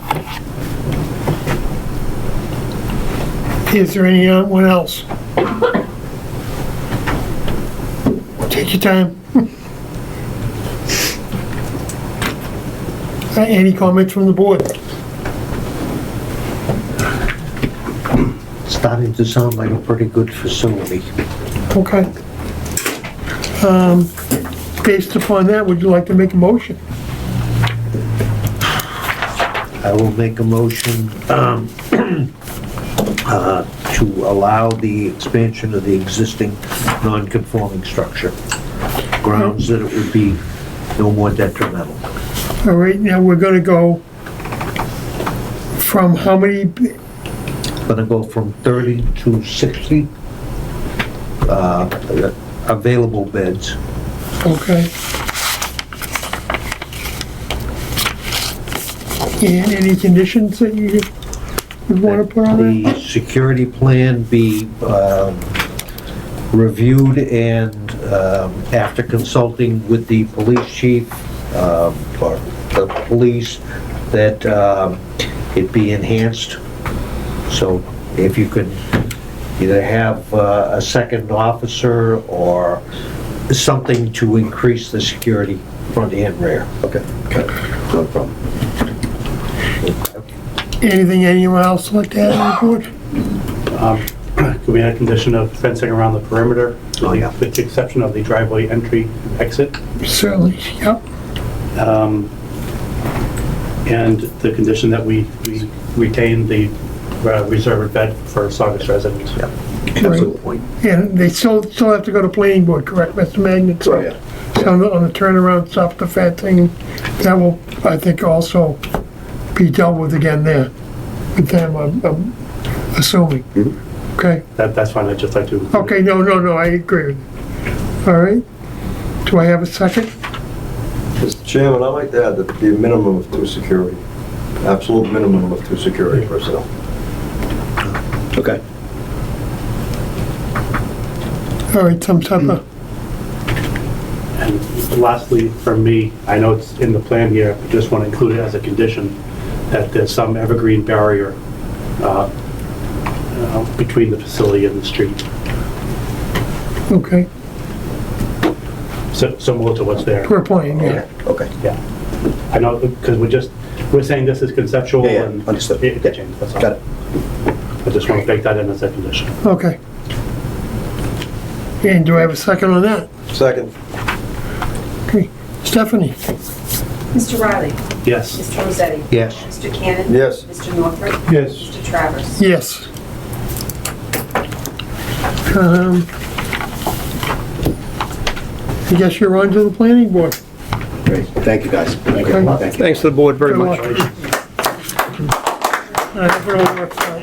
Is there anyone else? Take your time. Any comments from the board? Starting to sound like a pretty good facility. Okay. Based upon that, would you like to make a motion? I will make a motion to allow the expansion of the existing non-conforming structure. Grounds that it would be no more detrimental. All right, now we're gonna go from how many, Gonna go from 30 to 60 available beds. okay. And any conditions that you would wanna put on it? The security plan be reviewed and after consulting with the police chief or the police, that it be enhanced. So if you could either have a second officer or something to increase the security front and rear. Okay, no problem. Anything anyone else like to add on the board? Could we add a condition of fencing around the perimeter? Oh, yeah. With the exception of the driveway entry, exit. Certainly, yep. And the condition that we retain the reserved bed for Saugus residents. Yeah. Right. Absolute point. And they still have to go to planning board, correct, Mr. Magnet? Oh, yeah. So on the turnaround stuff, the fencing, that will, I think, also be dealt with again there, with them, I'm assuming. Okay? That's fine, I'd just like to. Okay, no, I agree with you. All right. Do I have a second? Mr. Chairman, I'd like to add that there be a minimum of 2 security, absolute minimum of 2 security personnel. Okay. All right, some type of, And lastly, for me, I know it's in the plan here, but just want to include it as a condition that there's some evergreen barrier between the facility and the street, okay, similar to what's there. per plan, yeah. Okay. Yeah. I know, because we're saying this is conceptual Yeah, and understood. it could change, that's all. Got it. I just want to bake that in as a condition. Okay. And do I have a second on that? Second. Okay. Stephanie? Mr. Riley? Yes. Mr. Rossetti? Yes. Mr. Cannon? Yes. Mr. Northrup? Yes. Mr. Travers? Yes. I guess you're on to the planning board. Great. Thank you, guys. Okay. Thank you. Thanks to the board very Good much. luck. I hope it all works out.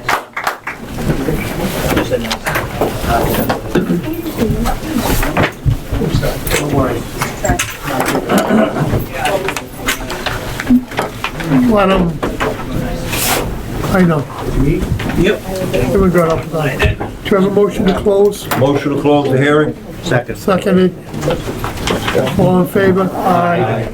Let 'em- I know. Yep. Here we go. Do you have a motion to close? Motion to close the hearing? Second. Seconded. All in favor? Aye.